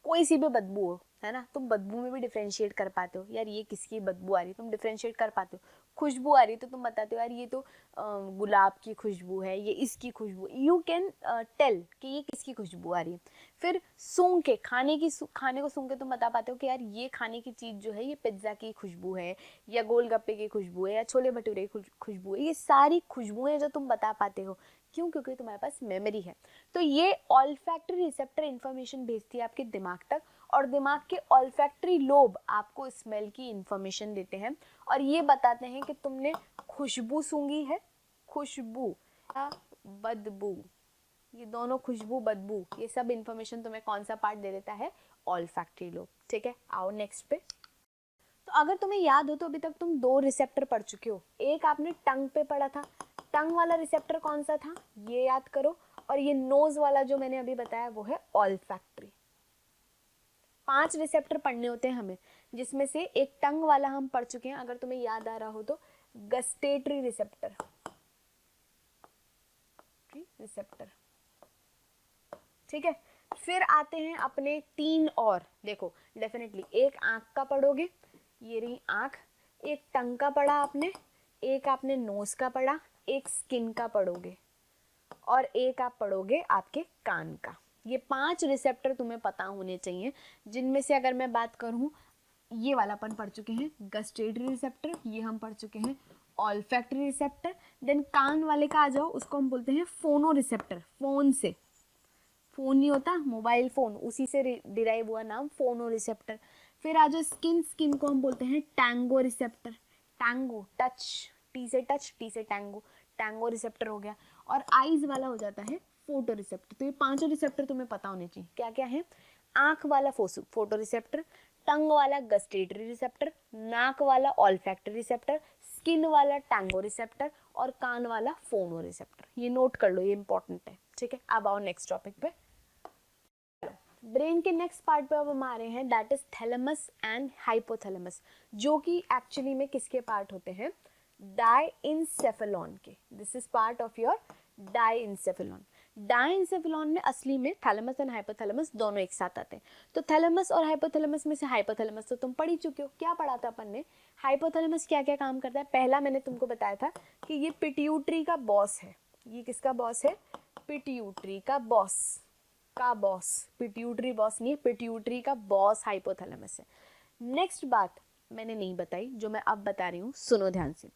कोई सी भी बदबू हो, है ना, तुम बदबू में भी डिफ्रेंशिएट कर पाते हो, यार ये किसकी बदबू आ रही है, तुम डिफ्रेंशिएट कर पाते हो। खुशबू आ रही है तो तुम बताते हो यार ये तो गुलाब की खुशबू है, ये इसकी खुशबू, यू कैन टेल कि ये किसकी खुशबू आ रही है। फिर सूंघ के खाने को सूंघ के तुम बता पाते हो कि यार ये खाने की चीज़ जो है ये पिज्ज़ा की खुशबू है, या गोलगप्पे की खुशबू है, या छोले भटूरे की खुशबू है। ये सारी खुशबुएं जो तुम बता पाते हो, क्यों? क्योंकि तुम्हारे पास मेमोरी है। तो ये ऑल्फैक्टरी रिसेप्टर इंफॉर्मेशन भेजती है आपके दिमाग तक, और दिमाग के ऑल्फैक्टरी लोब आपको स्मेल की इंफॉर्मेशन देते हैं, और ये बताते हैं कि तुमने खुशबू सूंघी है, खुशबू या बदबू, ये दोनों, खुशबू बदबू, ये सब इंफॉर्मेशन तुम्हें कौन सा पार्ट दे देता है? Olfactory lobe. ठीक है, आओ नेक्स्ट पे। तो अगर तुम्हें याद हो तो अभी तक तुम 2 रिसेप्टर पढ़ चुके हो। एक आपने टंग पे पढ़ा था, टंग वाला रिसेप्टर कौन सा था ये याद करो, और ये नोज वाला जो मैंने अभी बताया वो है ऑल्फैक्टरी। 5 रिसेप्टर पढ़ने होते हैं हमें, जिसमें से एक टंग वाला हम पढ़ चुके हैं, अगर तुम्हें याद आ रहा हो तो, गस्टेटरी रिसेप्टर। रिसेप्टर, ठीक है। फिर आते हैं अपने 3 और, देखो डेफिनेटली एक आंख का पढ़ोगे, ये रही आंख, एक टंग का पढ़ा आपने, एक आपने नोज का पढ़ा, एक स्किन का पढ़ोगे और एक आप पढ़ोगे आपके कान का। ये 5 रिसेप्टर तुम्हें पता होने चाहिए, जिनमें से अगर मैं बात करूं, ये वाला अपन पढ़ चुके हैं गस्टेटरी रिसेप्टर, ये हम पढ़ चुके हैं ऑल्फैक्टरी रिसेप्टर। देन कान वाले का आ जाओ, उसको हम बोलते हैं फोनो रिसेप्टर, फोन से, फोन नहीं होता मोबाइल फोन, उसी से डिराइव हुआ नाम फोनो रिसेप्टर। फिर आ जाओ स्किन, स्किन को हम बोलते हैं tango receptor, tango touch, T से टच, टी से टैंगो, टैंगो रिसेप्टर हो गया। और आईज वाला हो जाता है फोटो रिसेप्टर। तो ये 5 रिसेप्टर तुम्हें पता होने चाहिए, क्या क्या है? आंख वाला फोटो रिसेप्टर, टंग वाला गस्टेटरी रिसेप्टर, नाक वाला ऑल्फैक्टरी रिसेप्टर, स्किन वाला टैंगो रिसेप्टर और कान वाला फोनो रिसेप्टर। ये नोट कर लो, ये इंपॉर्टेंट है, ठीक है। अब आओ नेक्स्ट टॉपिक पे। ब्रेन के नेक्स्ट पार्ट पे अब हम आ रहे हैं, that is thalamus and hypothalamus, जो कि एक्चुअली में किसके पार्ट होते हैं? डाइंसेफेलॉन के। This is part of your diencephalon. Diencephalon में असली में थैलेमस एंड हाइपोथैलेमस दोनों एक साथ आते हैं। तो थैलेमस और हाइपोथैलेमस में से हाइपोथैलेमस तो तुम पढ़ ही चुके हो, क्या पढ़ा था अपन ने? हाइपोथैलेमस क्या क्या काम करता है? पहला मैंने तुमको बताया था कि ये पिट्यूटरी का बॉस है। ये किसका बॉस है? पिट्यूटरी का बॉस, का बॉस, पिट्यूटरी बॉस नहीं है, पिट्यूटरी का बॉस हाइपोथैलेमस है। नेक्स्ट बात मैंने नहीं बताई, जो मैं अब बता रही हूँ, सुनो ध्यान से।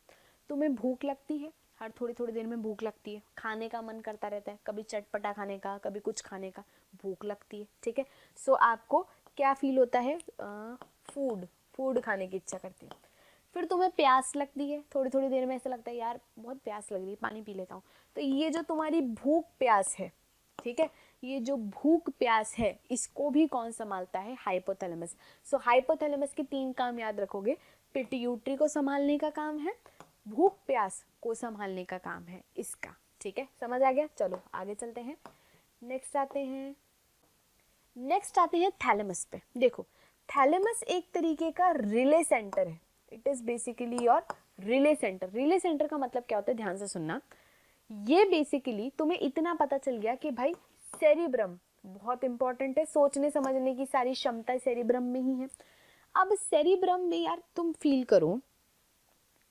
तुम्हें भूख लगती है, हर थोड़ी थोड़ी देर में भूख लगती है, खाने का मन करता रहता है, कभी चटपटा खाने का, कभी कुछ खाने का, भूख लगती है, ठीक है। सो आपको क्या फील होता है? फूड खाने की इच्छा करती है। फिर तुम्हें प्यास लगती है, थोड़ी थोड़ी देर में ऐसा लगता है यार बहुत प्यास लग रही है, पानी पी लेता हूँ। तो ये जो तुम्हारी भूख प्यास है, ठीक है, ये जो भूख प्यास है, इसको भी कौन संभालता है? हाइपोथैलेमस। सो हाइपोथैलेमस के 3 काम याद रखोगे, पिट्यूटरी को संभालने का काम है, भूख प्यास को संभालने का काम है इसका, ठीक है। समझ आ गया? चलो आगे चलते हैं। नेक्स्ट आते हैं थैलेमस पे। देखो थैलेमस एक तरीके का रिले सेंटर है, it is basically your relay centre. Relay centre का मतलब क्या होता है? ध्यान से सुनना। ये बेसिकली तुम्हें इतना पता चल गया कि भाई सेरिब्रम बहुत इंपॉर्टेंट है, सोचने समझने की सारी क्षमता सेरिब्रम में ही है। अब सेरिब्रम में यार तुम फील करो,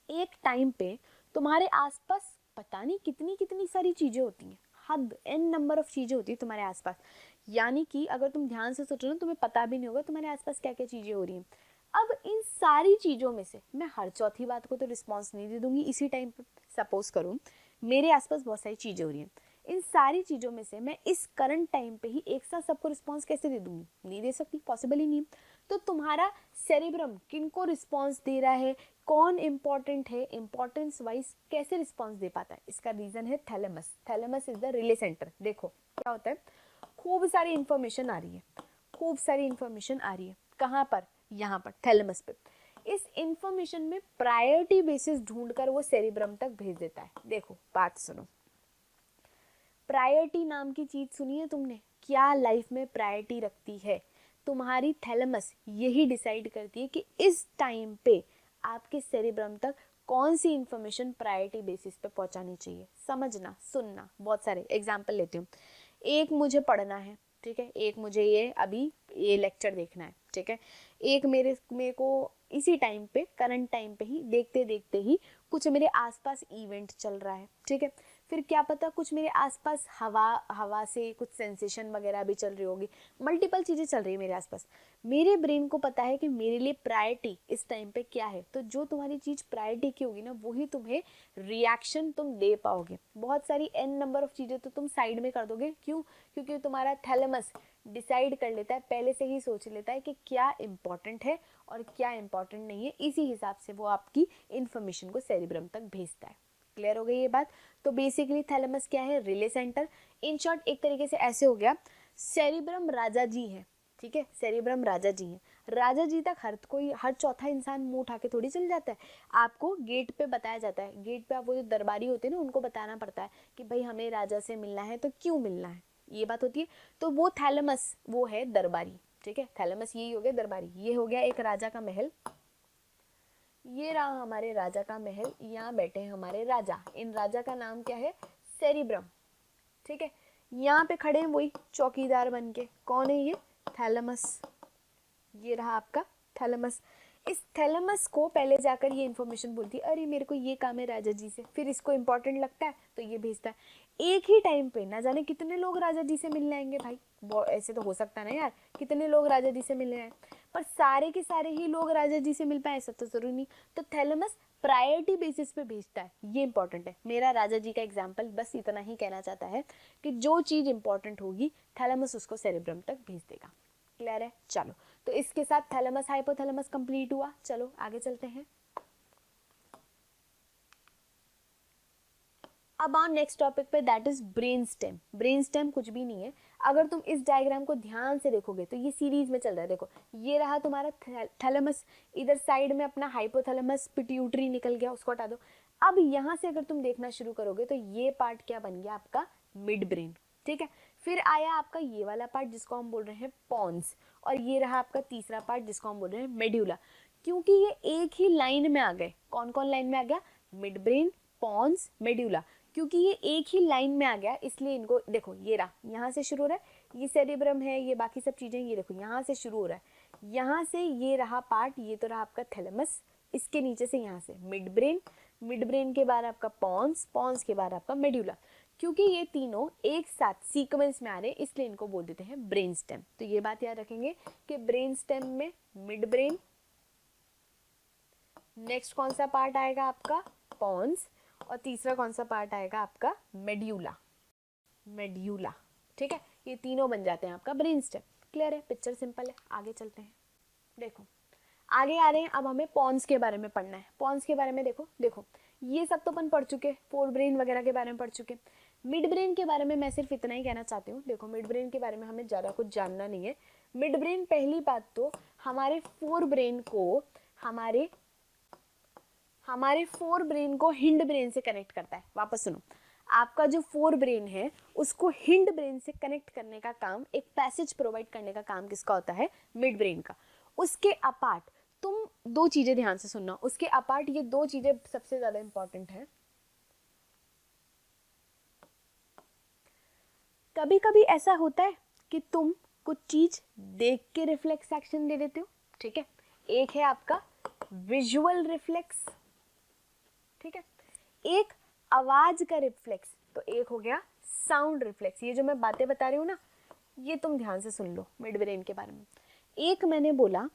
एक टाइम पे तुम्हारे आसपास पता नहीं कितनी कितनी सारी चीजें होती हैं, हद n नंबर ऑफ चीजें होती है तुम्हारे आसपास। यानी कि अगर तुम ध्यान से सोचो ना, तुम्हें पता भी नहीं होगा तुम्हारे आसपास क्या क्या चीजें हो रही हैं। अब इन सारी चीजों में से मैं हर चौथी बात को तो रिस्पॉन्स नहीं दे दूंगी इसी टाइम पे। सपोज करूँ मेरे आसपास बहुत सारी चीजें हो रही हैं, इन सारी चीजों में से मैं इस करंट टाइम पे ही एक साथ सबको रिस्पॉन्स कैसे दे दूंगी? नहीं दे सकती, पॉसिबल ही नहीं। तो तुम्हारा सेरिब्रम किनको रिस्पॉन्स दे रहा है, कौन इंपॉर्टेंट है, इंपॉर्टेंस वाइज कैसे रिस्पॉन्स दे पाता है? इसका रीजन है thalamus. Thalamus is the relay centre. देखो क्या होता है, खूब सारी इंफॉर्मेशन आ रही है, खूब सारी इंफॉर्मेशन आ रही है, कहाँ पर? यहाँ पर थैलेमस पे। इस इंफॉर्मेशन में प्रायोरिटी बेसिस ढूंढकर वो सेरिब्रम तक भेज देता है। देखो बात सुनो, प्रायोरिटी नाम की चीज सुनी है तुमने? क्या लाइफ में प्रायोरिटी रखती है? तुम्हारी थैलेमस यही डिसाइड करती है कि इस टाइम पे आपके सेरिब्रम तक कौन सी इंफॉर्मेशन प्रायोरिटी बेसिस पे पहुंचानी चाहिए। समझना, सुनना। बहुत सारे एग्जाम्पल लेती हूँ। एक मुझे पढ़ना है, ठीक है, एक मुझे ये लेक्चर देखना है, ठीक है, एक मेरे को इसी टाइम पे, करंट टाइम पे ही देखते देखते ही कुछ मेरे आसपास इवेंट चल रहा है, ठीक है। फिर क्या पता कुछ मेरे आसपास हवा से कुछ सेंसेशन वगैरह भी चल रही होगी, मल्टीपल चीज़ें चल रही है मेरे आसपास। मेरे ब्रेन को पता है कि मेरे लिए प्रायोरिटी इस टाइम पे क्या है, तो जो तुम्हारी चीज़ प्रायोरिटी की होगी ना, वही तुम्हें रिएक्शन तुम दे पाओगे। बहुत सारी n नंबर ऑफ चीज़ें तो तुम साइड में कर दोगे, क्यों? क्योंकि तुम्हारा थैलेमस डिसाइड कर लेता है, पहले से ही सोच लेता है कि क्या इंपॉर्टेंट है और क्या इंपॉर्टेंट नहीं है। इसी हिसाब से वो आपकी इंफॉर्मेशन को सेरिब्रम तक भेजता है। क्लियर हो गई ये बात? तो बेसिकली थैलेमस क्या है? Relay centre. इन शॉर्ट एक तरीके से ऐसे हो गया, सेरिब्रम राजा जी है, ठीक है, सेरिब्रम राजा जी हैं। राजा जी तक हर चौथा इंसान मुंह उठा के थोड़ी चल जाता है। आपको गेट पे बताया जाता है, गेट पे आप वो जो दरबारी होते हैं ना, उनको बताना पड़ता है कि भाई हमें राजा से मिलना है, तो क्यों मिलना है, ये बात होती है। तो वो थैलेमस वो है दरबारी, ठीक है, थैलेमस यही हो गया दरबारी। ये हो गया एक राजा का महल, ये रहा हमारे राजा का महल, यहाँ बैठे हैं हमारे राजा। इन राजा का नाम क्या है? सेरिब्रम, ठीक है। यहाँ पे खड़े हैं वही चौकीदार बन के, कौन है ये? थैलेमस। ये रहा आपका थैलेमस। इस थैलेमस को पहले जाकर ये इन्फॉर्मेशन बोलती है, अरे मेरे को ये काम है राजा जी से, फिर इसको इंपॉर्टेंट लगता है तो ये भेजता है। एक ही टाइम पे ना जाने कितने लोग राजा जी से मिलने आएंगे भाई, ऐसे तो हो सकता है ना यार, कितने लोग राजा जी से मिलने आए, पर सारे के सारे ही लोग राजा जी से मिल पाए ऐसा तो जरूरी नहीं। तो थैलेमस प्रायोरिटी बेसिस पे भेजता है, ये इंपॉर्टेंट है। मेरा राजा जी का एग्जाम्पल बस इतना ही कहना चाहता है कि जो चीज़ इंपॉर्टेंट होगी थैलेमस उसको सेरेब्रम तक भेज देगा। क्लियर है? चलो, तो इसके साथ थैलेमस हाइपोथैलेमस कंप्लीट हुआ। चलो आगे चलते हैं। अब आओ नेक्स्ट टॉपिक पे, that is brain stem. Brain stem कुछ भी नहीं है, अगर तुम इस डायग्राम को ध्यान से देखोगे तो ये सीरीज में चल रहा है। देखो ये रहा तुम्हारा थैलेमस, इधर साइड में अपना हाइपोथैलेमस पिट्यूटरी निकल गया, उसको हटा दो। अब यहाँ से अगर तुम देखना शुरू करोगे तो ये पार्ट क्या बन गया आपका? Mid brain. ठीक है, फिर आया आपका ये वाला पार्ट जिसको हम बोल रहे हैं पॉन्स, और ये रहा आपका तीसरा पार्ट जिसको हम बोल रहे हैं मेड्यूला। क्योंकि ये एक ही लाइन में आ गए, कौन कौन लाइन में आ गया? Mid brain, pons, medulla. क्योंकि ये एक ही लाइन में आ गया इसलिए इनको देखो, ये रहा यहाँ से शुरू हो रहा है, ये सेरिब्रम है, ये बाकी सब चीजें, ये देखो यहाँ से शुरू हो रहा है, यहाँ से ये रहा पार्ट, ये तो रहा आपका थैलेमस, इसके नीचे से यहाँ से मिड ब्रेन, मिड ब्रेन के बाद आपका पॉन्स, पॉन्स के बाद आपका मेड्यूला। क्योंकि ये तीनों एक साथ सीक्वेंस में आ रहे हैं इसलिए इनको बोल देते हैं ब्रेन स्टेम। तो ये बात याद रखेंगे कि ब्रेन स्टेम में मिड ब्रेन, नेक्स्ट कौन सा पार्ट आएगा आपका? पॉन्स, और तीसरा कौन सा पार्ट आएगा आपका? मेड्यूला। मेड्यूला, ठीक है, ये तीनों बन जाते हैं आपका ब्रेन स्टेम। क्लियर है? पिक्चर सिंपल है, आगे चलते हैं। देखो आगे आ रहे हैं, अब हमें पॉन्स के बारे में पढ़ना है। पॉन्स के बारे में देखो, देखो ये सब तो अपन पढ़ चुके, फोर ब्रेन वगैरह के बारे में पढ़ चुके। मिड ब्रेन के बारे में मैं सिर्फ इतना ही कहना चाहती हूँ। देखो मिड ब्रेन के बारे में हमें ज़्यादा कुछ जानना नहीं है। मिड ब्रेन पहली बात तो हमारे फोर ब्रेन को हमारे फोर ब्रेन को हिंड ब्रेन से कनेक्ट करता है। वापस सुनो, आपका जो फोर ब्रेन है उसको हिंड ब्रेन से कनेक्ट करने का काम, एक पैसेज प्रोवाइड करने का काम किसका होता है? मिड ब्रेन का। उसके अपार्ट तुम दो चीजें ध्यान से सुनना, उसके अपार्ट ये दो चीजें सबसे ज्यादा इंपॉर्टेंट है। कभी कभी ऐसा होता है कि तुम कुछ चीज देख के रिफ्लेक्स एक्शन दे देते हो, ठीक है। एक है आपका विजुअल रिफ्लेक्स, ठीक है, एक आवाज का रिफ्लेक्स, तो एक हो गया साउंड रिफ्लेक्स। ये जो मैं बातें बता रही हूँ ना, ये तुम ध्यान से सुन लो मिड ब्रेन के बारे में। एक मैंने बोला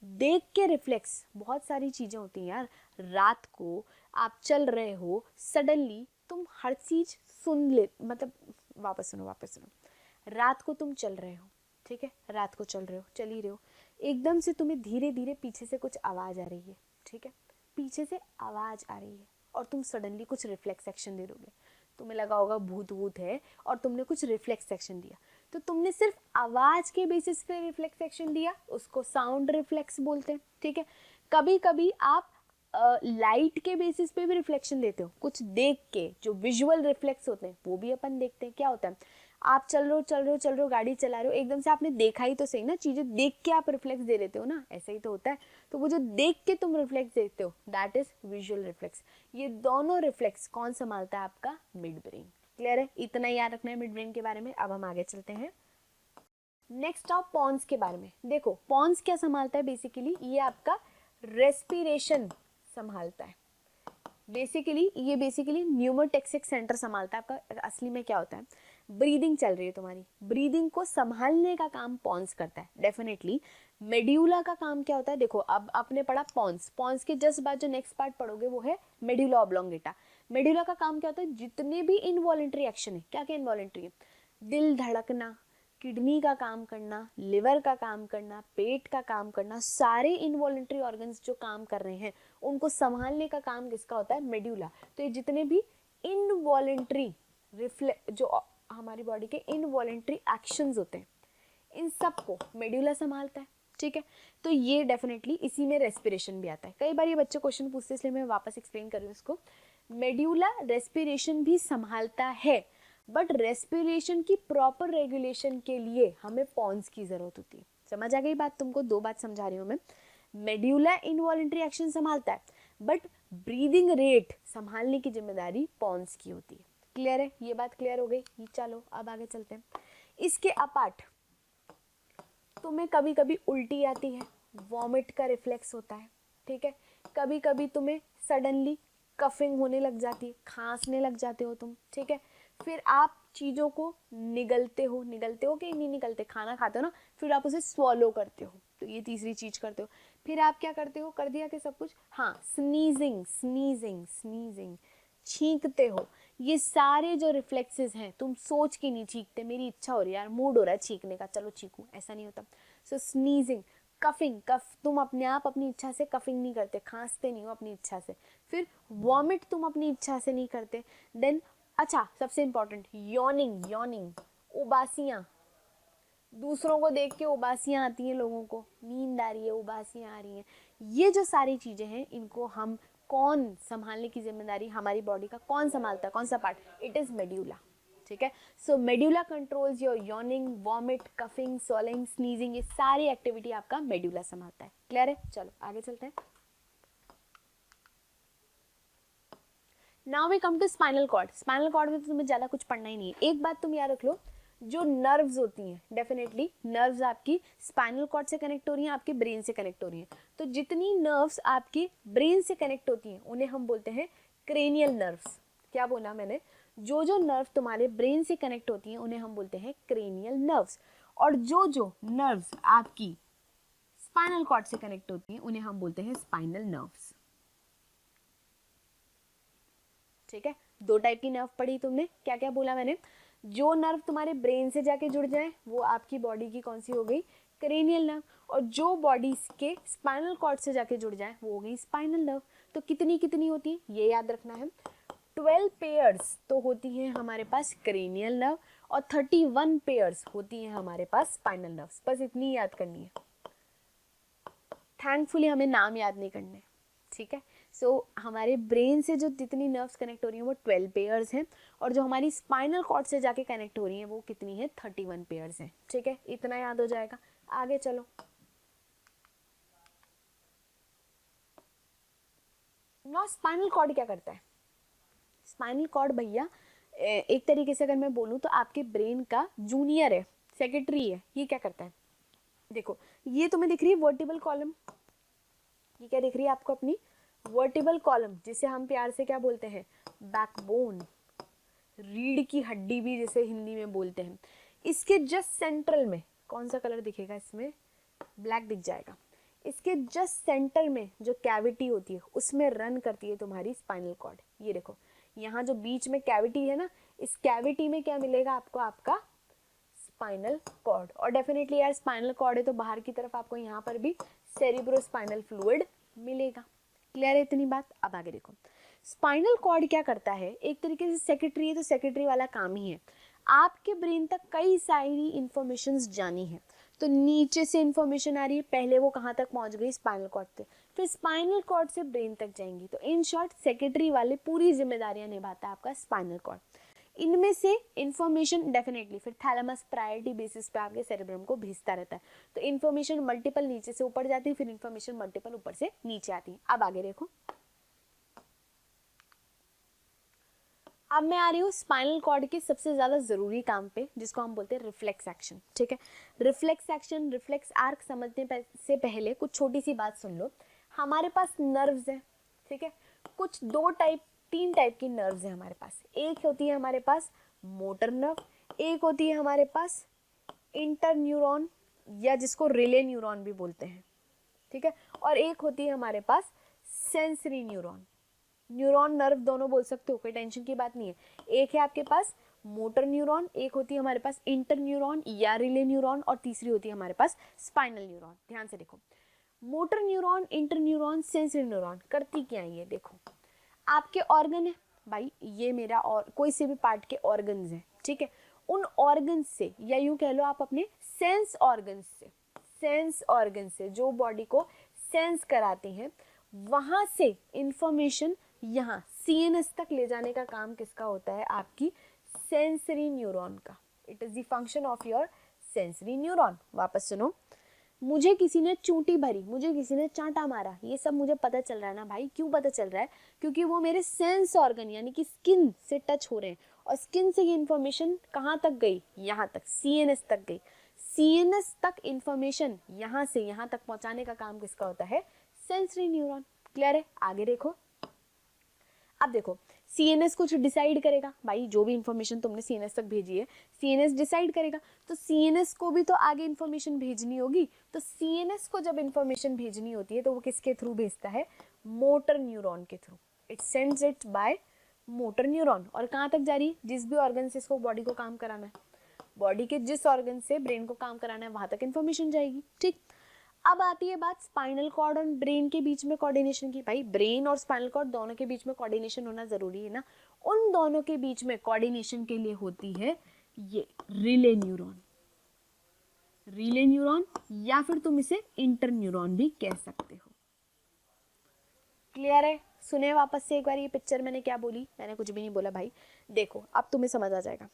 देख के रिफ्लेक्स, बहुत सारी चीजें होती हैं यार। रात को आप चल रहे हो, सडनली तुम हर चीज सुन ले, मतलब वापस सुनो, रात को तुम चल रहे हो, ठीक है, रात को चल रहे हो, चल ही रहे हो, एकदम से तुम्हें धीरे धीरे पीछे से कुछ आवाज आ रही है, ठीक है, पीछे से आवाज आ रही है और तुम सडनली कुछ रिफ्लेक्स एक्शन दे दोगे। तुम्हें लगा होगा भूत भूत है और तुमने कुछ रिफ्लेक्स एक्शन दिया, तो तुमने सिर्फ आवाज के बेसिस पे रिफ्लेक्स एक्शन दिया, उसको साउंड रिफ्लेक्स बोलते हैं, ठीक है। कभी कभी आप लाइट के बेसिस पे भी रिफ्लेक्शन देते हो, कुछ देख के, जो विजुअल रिफ्लेक्स होते हैं वो भी अपन देखते हैं। क्या होता है, आप चल रहे हो, गाड़ी चला रहे हो, एकदम से आपने देखा ही तो सही ना, चीजें देख के आप रिफ्लेक्स दे देते हो ना, ऐसा ही तो होता है। तो वो जो देख के तुम रिफ्लेक्स देते हो, दैट इज विजुअल रिफ्लेक्स। ये दोनों रिफ्लेक्स कौन संभालता है? आपका मिड ब्रेन। क्लियर है? इतना याद रखना है मिड ब्रेन के बारे में। अब हम आगे चलते हैं नेक्स्ट आप पॉन्स के बारे में। देखो पॉन्स क्या संभालता है बेसिकली, ये आपका रेस्पिरेशन संभालता है। ये बेसिकली न्यूमोटेक्सिक सेंटर संभालता है आपका। असली में क्या होता है, ब्रीदिंग चल रही है तुम्हारी, ब्रीदिंग को संभालने का काम पॉन्स करता है डेफिनेटली। मेड्यूला का काम क्या होता है, देखो अब आपने पढ़ा पॉन्स, पॉन्स के जस्ट बाद जो नेक्स्ट पार्ट पढ़ोगे वो है मेड्यूला ऑब्लोंगेटा। मेड्यूला का काम क्या होता है, जितने भी इनवॉलेंट्री एक्शन है, क्या क्या इनवॉलेंट्री है, दिल धड़कना, किडनी का काम करना, लिवर का काम करना, पेट का काम करना, सारे इनवॉलेंट्री ऑर्गन्स जो काम कर रहे हैं उनको संभालने का काम किसका होता है? मेड्यूला। तो ये जितने भी इनवॉलेंट्री जो हमारी बॉडी के इनवॉलेंट्री एक्शंस होते हैं, इन सबको मेड्यूला संभालता है, ठीक है। तो ये डेफिनेटली इसी में रेस्पिरेशन भी आता है। कई बार ये बच्चे क्वेश्चन पूछते हैं, इसलिए मैं वापस एक्सप्लेन कर रही हूँ इसको। मेड्यूला रेस्पिरेशन भी संभालता है, बट रेस्पिरेशन की प्रॉपर रेगुलेशन के लिए हमें पॉन्स की जरूरत होती है। समझ आ गई बात तुमको? दो बात समझा रही हूँ मैं। मेड्यूला इनवॉलेंट्री एक्शन संभालता है, बट ब्रीदिंग रेट संभालने की जिम्मेदारी पॉन्स की होती है। क्लियर है, ये बात क्लियर हो गई। चलो अब आगे चलते हैं। इसके अपार्ट तुम्हें कभी कभी उल्टी आती है, वॉमिट का रिफ्लेक्स होता है, ठीक है। कभी कभी तुम्हें सडनली कफिंग होने लग जाती है, खांसने लग जाते हो तुम, ठीक है। फिर आप चीज़ों को निगलते हो कि नहीं निगलते, खाना खाते हो ना, फिर आप उसे स्वॉलो करते हो, तो ये तीसरी चीज करते हो। फिर आप क्या करते हो, कर दिया कि सब कुछ, हाँ, स्नीजिंग स्नीजिंग स्नीजिंग, छींकते हो। ये सारे जो रिफ्लेक्सेस हैं, तुम सोच के नहीं छींकते, मेरी इच्छा हो रही है यार, मूड हो रहा है छींकने का, चलो छींकूं, ऐसा नहीं होता। सो स्नीजिंग, कफिंग, तुम अपने आप अपनी इच्छा से कफिंग नहीं करते, खांसते नहीं हो अपनी इच्छा से। फिर वॉमिट तुम अपनी इच्छा से नहीं करते। देन अच्छा, सबसे इंपॉर्टेंट, यॉनिंग, उबासियां, दूसरों को देख के उबासियां आती हैं, लोगों को नींद आ रही है, उबासियां आ रही हैं। ये जो सारी चीजें हैं, इनको हम कौन संभालने की जिम्मेदारी, हमारी बॉडी का कौन संभालता है, कौन सा पार्ट, इट इज मेड्यूला, ठीक है। So medulla controls your yawning, vomit, coughing, swallowing, sneezing, ये सारी एक्टिविटी आपका मेड्यूला संभालता है। क्लियर है, चलो आगे चलते हैं। Now we come to spinal cord. Spinal cord में तो तुम्हें ज्यादा कुछ पढ़ना ही नहीं है। एक बात तुम याद रख लो, जो नर्व्स होती हैं, डेफिनेटली नर्व्स आपकी स्पाइनल कॉर्ड से कनेक्ट हो रही हैं, आपके ब्रेन से कनेक्ट हो रही हैं। तो जितनी नर्व्स आपकी ब्रेन से कनेक्ट होती हैं, उन्हें हम बोलते हैं क्रेनियल नर्व्स। क्या बोला मैंने, जो नर्व तुम्हारे ब्रेन से कनेक्ट होती हैं, उन्हें हम बोलते हैं क्रेनियल नर्व्स। और जो नर्व्स आपकी स्पाइनल कॉर्ड से कनेक्ट होती हैं, उन्हें हम बोलते हैं स्पाइनल नर्व्स, ठीक है। दो टाइप की नर्व पढ़ी तुमने, क्या क्या बोला मैंने, जो नर्व तुम्हारे ब्रेन से जाके जुड़ जाए वो आपकी बॉडी की कौन सी हो गई, क्रेनियल नर्व, और जो बॉडी के स्पाइनल कॉर्ड से जाके जुड़ जाए वो हो गई स्पाइनल नर्व। तो कितनी कितनी होती है ये याद रखना है, 12 पेयर्स तो होती हैं हमारे पास क्रेनियल नर्व, और 31 पेयर्स होती हैं हमारे पास स्पाइनल नर्व्स। बस इतनी याद करनी है, थैंकफुली हमें नाम याद नहीं करने, ठीक है। सो हमारे ब्रेन से जो जितनी नर्व्स कनेक्ट हो रही हैं वो 12 पेयर्स हैं, और जो हमारी स्पाइनल कॉर्ड से जाके कनेक्ट हो रही हैं वो कितनी है, 31 पेयर्स हैं, ठीक है। इतना याद हो जाएगा, आगे चलो। ना स्पाइनल कॉर्ड क्या करता है, स्पाइनल कॉर्ड भैया एक तरीके से अगर मैं बोलूँ तो आपके ब्रेन का जूनियर है, सेक्रेटरी है। ये क्या करता है, देखो ये तुम्हें दिख रही है वर्टिबल कॉलम, ये क्या दिख रही है आपको, अपनी वर्टिबल कॉलम, जिसे हम प्यार से क्या बोलते हैं, बैकबोन, रीढ़ की हड्डी भी जिसे हिंदी में बोलते हैं। इसके जस्ट सेंट्रल में कौन सा कलर दिखेगा, इसमें ब्लैक दिख जाएगा। इसके जस्ट सेंटर में जो कैविटी होती है उसमें रन करती है तुम्हारी स्पाइनल कॉर्ड। ये देखो यहाँ जो बीच में कैविटी है ना, इस कैविटी में क्या मिलेगा आपको, आपका स्पाइनल कॉर्ड। और डेफिनेटली यार स्पाइनल कॉर्ड है तो बाहर की तरफ आपको यहाँ पर भी सेरिब्रोस्पाइनल फ्लूइड मिलेगा। क्लियर है इतनी बात, अब आगे देखो। स्पाइनल कॉर्ड क्या करता है, एक तरीके से सेक्रेटरी है, तो सेक्रेटरी वाला काम ही है। आपके ब्रेन तक कई सारी इंफॉर्मेशंस जानी है, तो नीचे से इंफॉर्मेशन आ रही है, पहले वो कहाँ तक पहुँच गई, स्पाइनल कॉर्ड से, फिर स्पाइनल कॉर्ड से ब्रेन तक जाएंगी। तो इन शॉर्ट सेक्रेटरी वाले पूरी जिम्मेदारियां निभाता है आपका स्पाइनल कॉर्ड। इनमें से इंफॉर्मेशन डेफिनेटली फिर थैलेमस प्रायोरिटी बेसिस पे आपके सेरेब्रम को भेजता रहता है। तो इंफॉर्मेशन मल्टीपल नीचे से ऊपर जाती है, फिर इंफॉर्मेशन मल्टीपल ऊपर से नीचे आती है। अब आगे देखो, अब मैं आ रही हूँ स्पाइनल कॉर्ड के सबसे ज्यादा जरूरी काम पे, जिसको हम बोलते हैं रिफ्लेक्स एक्शन, ठीक है। रिफ्लेक्स एक्शन, रिफ्लेक्स आर्क समझने से पहले कुछ छोटी सी बात सुन लो। हमारे पास नर्व्स है, ठीक है, कुछ तीन टाइप की नर्व्स है हमारे पास। एक होती है हमारे पास मोटर नर्व, एक होती है हमारे पास इंटर न्यूरॉन या जिसको रिले न्यूरॉन भी बोलते हैं, ठीक है, और एक होती है हमारे पास सेंसरी न्यूरॉन। न्यूरॉन नर्व दोनों बोल सकते हो, कोई टेंशन की बात नहीं है। एक है आपके पास मोटर न्यूरॉन, एक होती है हमारे पास इंटर न्यूरॉन या रिले न्यूरॉन, और तीसरी होती है हमारे पास स्पाइनल न्यूरॉन। ध्यान से देखो, motor neuron, inter neuron, sensory neuron करती क्या है, ये देखो आपके ऑर्गन है भाई, ये मेरा और कोई से भी पार्ट के ऑर्गन्स हैं, ठीक है। उन ऑर्गन्स से, या यूं कह लो आप अपने सेंस ऑर्गन से जो बॉडी को सेंस कराते हैं, वहां से इंफॉर्मेशन यहाँ सीएनएस तक ले जाने का काम किसका होता है, आपकी सेंसरी न्यूरॉन का। It is the function of your sensory neuron. वापस सुनो, मुझे किसी ने चूंटी भरी, मुझे किसी ने चांटा मारा, ये सब मुझे पता चल रहा है ना भाई। क्यों पता चल रहा है, क्योंकि वो मेरे सेंस ऑर्गन यानी कि स्किन से टच हो रहे हैं, और स्किन से ये इन्फॉर्मेशन कहाँ तक गई, यहाँ तक, सीएनएस तक गई। सीएनएस तक इन्फॉर्मेशन यहाँ से यहाँ तक पहुँचाने का काम किसका होता है, सेंसरी न्यूरॉन। क्लियर है, आगे देखो। अब देखो सीएनएस कुछ डिसाइड करेगा, भाई जो भी इंफॉर्मेशन तुमने सीएनएस तक भेजी है सीएनएस डिसाइड करेगा, तो सीएनएस को भी तो आगे इंफॉर्मेशन भेजनी होगी। तो सीएनएस को जब इंफॉर्मेशन भेजनी होती है तो वो किसके थ्रू भेजता है, मोटर न्यूरॉन के through. It sends it by motor neuron. और कहाँ तक जा रही है, जिस भी ऑर्गन से इसको बॉडी को काम कराना है, बॉडी के जिस ऑर्गन से ब्रेन को काम कराना है वहां तक इंफॉर्मेशन जाएगी। ठीक, अब आती है बात स्पाइनल कॉर्ड और ब्रेन के बीच में कोऑर्डिनेशन की। भाई ब्रेन और स्पाइनल कॉर्ड दोनों के बीच में कोऑर्डिनेशन होना जरूरी है ना। उन दोनों के बीच में कोऑर्डिनेशन के लिए होती है ये रिले न्यूरॉन। रिले न्यूरॉन या फिर तुम इसे इंटर न्यूरॉन भी कह सकते हो। क्लियर है, सुने वापस से एक बार ये पिक्चर मैंने क्या बोली, मैंने कुछ भी नहीं बोला भाई। देखो अब तुम्हें समझ आ जाएगा।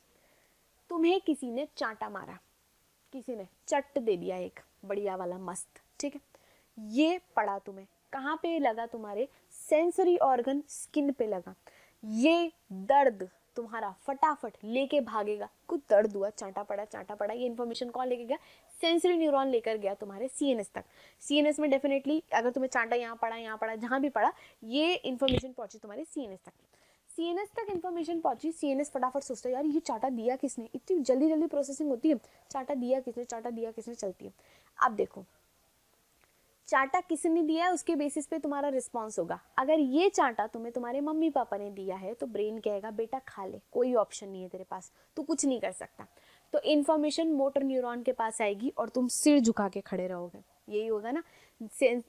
तुम्हें किसी ने चांटा मारा, किसी ने चट दे दिया एक बढ़िया वाला मस्त, ठीक है। ये पड़ा तुम्हें, कहाँ पे लगा, तुम्हारे सेंसरी ऑर्गन स्किन पे लगा। ये दर्द तुम्हारा फटाफट लेके भागेगा, कुछ दर्द हुआ, चांटा पड़ा, ये इन्फॉर्मेशन कौन लेके गया, सेंसरी न्यूरॉन लेकर गया तुम्हारे सीएनएस तक। सीएनएस में डेफिनेटली अगर तुम्हें चांटा यहाँ पड़ा, जहाँ भी पड़ा, ये इन्फॉर्मेशन पहुंची तुम्हारे सीएनएस तक। सीएनएस तक इन्फॉर्मेशन पहुंची, सीएनएस फटाफट सोचता है यार ये चांटा दिया किसने, इतनी जल्दी प्रोसेसिंग होती है, चांटा दिया किसने चलती है। अब देखो चांटा किसने दिया है उसके बेसिस पे तुम्हारा रिस्पॉन्स होगा। अगर ये चांटा तुम्हें तुम्हारे मम्मी पापा ने दिया है तो ब्रेन कहेगा बेटा खा ले, कोई ऑप्शन नहीं है तेरे पास, तू कुछ नहीं कर सकता। तो इन्फॉर्मेशन मोटर न्यूरॉन के पास आएगी और तुम सिर झुका के खड़े रहोगे। यही होगा ना,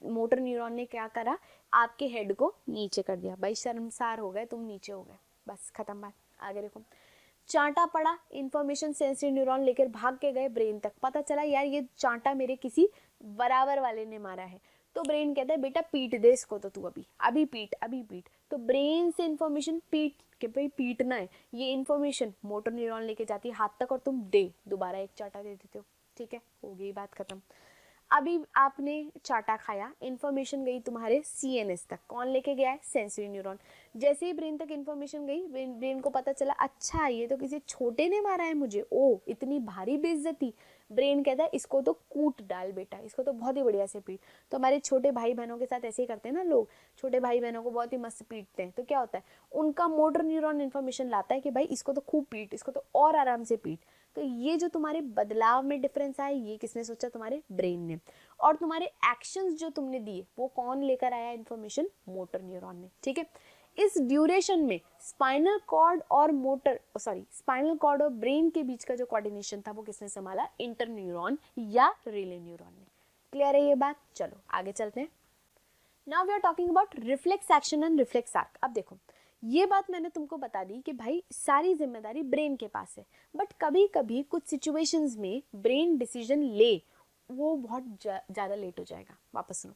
मोटर न्यूरॉन ने क्या करा, आपके हेड को नीचे कर दिया, भाई शर्मसार हो गए, तुम नीचे हो गए, बस खत्म बात। आगे देखो, चांटा पड़ा, इन्फॉर्मेशन सेंसरी न्यूरॉन लेकर भाग के गए ब्रेन तक, पता चला यार ये चांटा मेरे किसी बराबर वाले ने मारा है। तो ब्रेन कहता है बेटा पीट दे इसको, तो तू अभी पीट। तो ब्रेन से इन्फॉर्मेशन पीट के भाई पीटना है, ये इन्फॉर्मेशन मोटर न्यूरॉन लेके जाती है हाथ तक और तुम दोबारा एक चांटा दे देते हो। ठीक है, हो गई बात खत्म। अभी आपने चाटा खाया, इन्फॉर्मेशन गई तुम्हारे सीएनएस तक, कौन लेके गया है, सेंसरी न्यूरॉन। जैसे ही ब्रेन तक इन्फॉर्मेशन गई, ब्रेन को पता चला अच्छा ये तो किसी छोटे ने मारा है मुझे, ओ इतनी भारी बेइज्जती। ब्रेन कहता है इसको तो कूट डाल बेटा, इसको तो बहुत ही बढ़िया से पीट। तो हमारे छोटे भाई बहनों के साथ ऐसे ही करते हैं ना लोग, छोटे भाई बहनों को बहुत ही मस्त पीटते हैं। तो क्या होता है, उनका मोटर न्यूरॉन इन्फॉर्मेशन लाता है कि भाई इसको तो खूब पीट, इसको तो और आराम से पीट। तो ये जो तुम्हारे बदलाव में डिफरेंस आया, ये किसने सोचा, तुम्हारे ब्रेन ने। और तुम्हारे एक्शंस जो तुमने दिए वो कौन लेकर आया इन्फॉर्मेशन, मोटर न्यूरॉन ने। ठीक है, इस ड्यूरेशन में स्पाइनल कॉर्ड और स्पाइनल कॉर्ड और ब्रेन के बीच का जो कोऑर्डिनेशन था वो किसने संभाला, इंटर न्यूरॉन या रिले न्यूरॉन ने। क्लियर है ये बात, चलो आगे चलते हैं। Now we are talking about reflex action and reflex arc. अब देखो ये बात मैंने तुमको बता दी कि भाई सारी जिम्मेदारी ब्रेन के पास है, बट कभी कभी कुछ सिचुएशंस में ब्रेन डिसीजन ले वो बहुत ज़्यादा लेट हो जाएगा। वापस सुनो,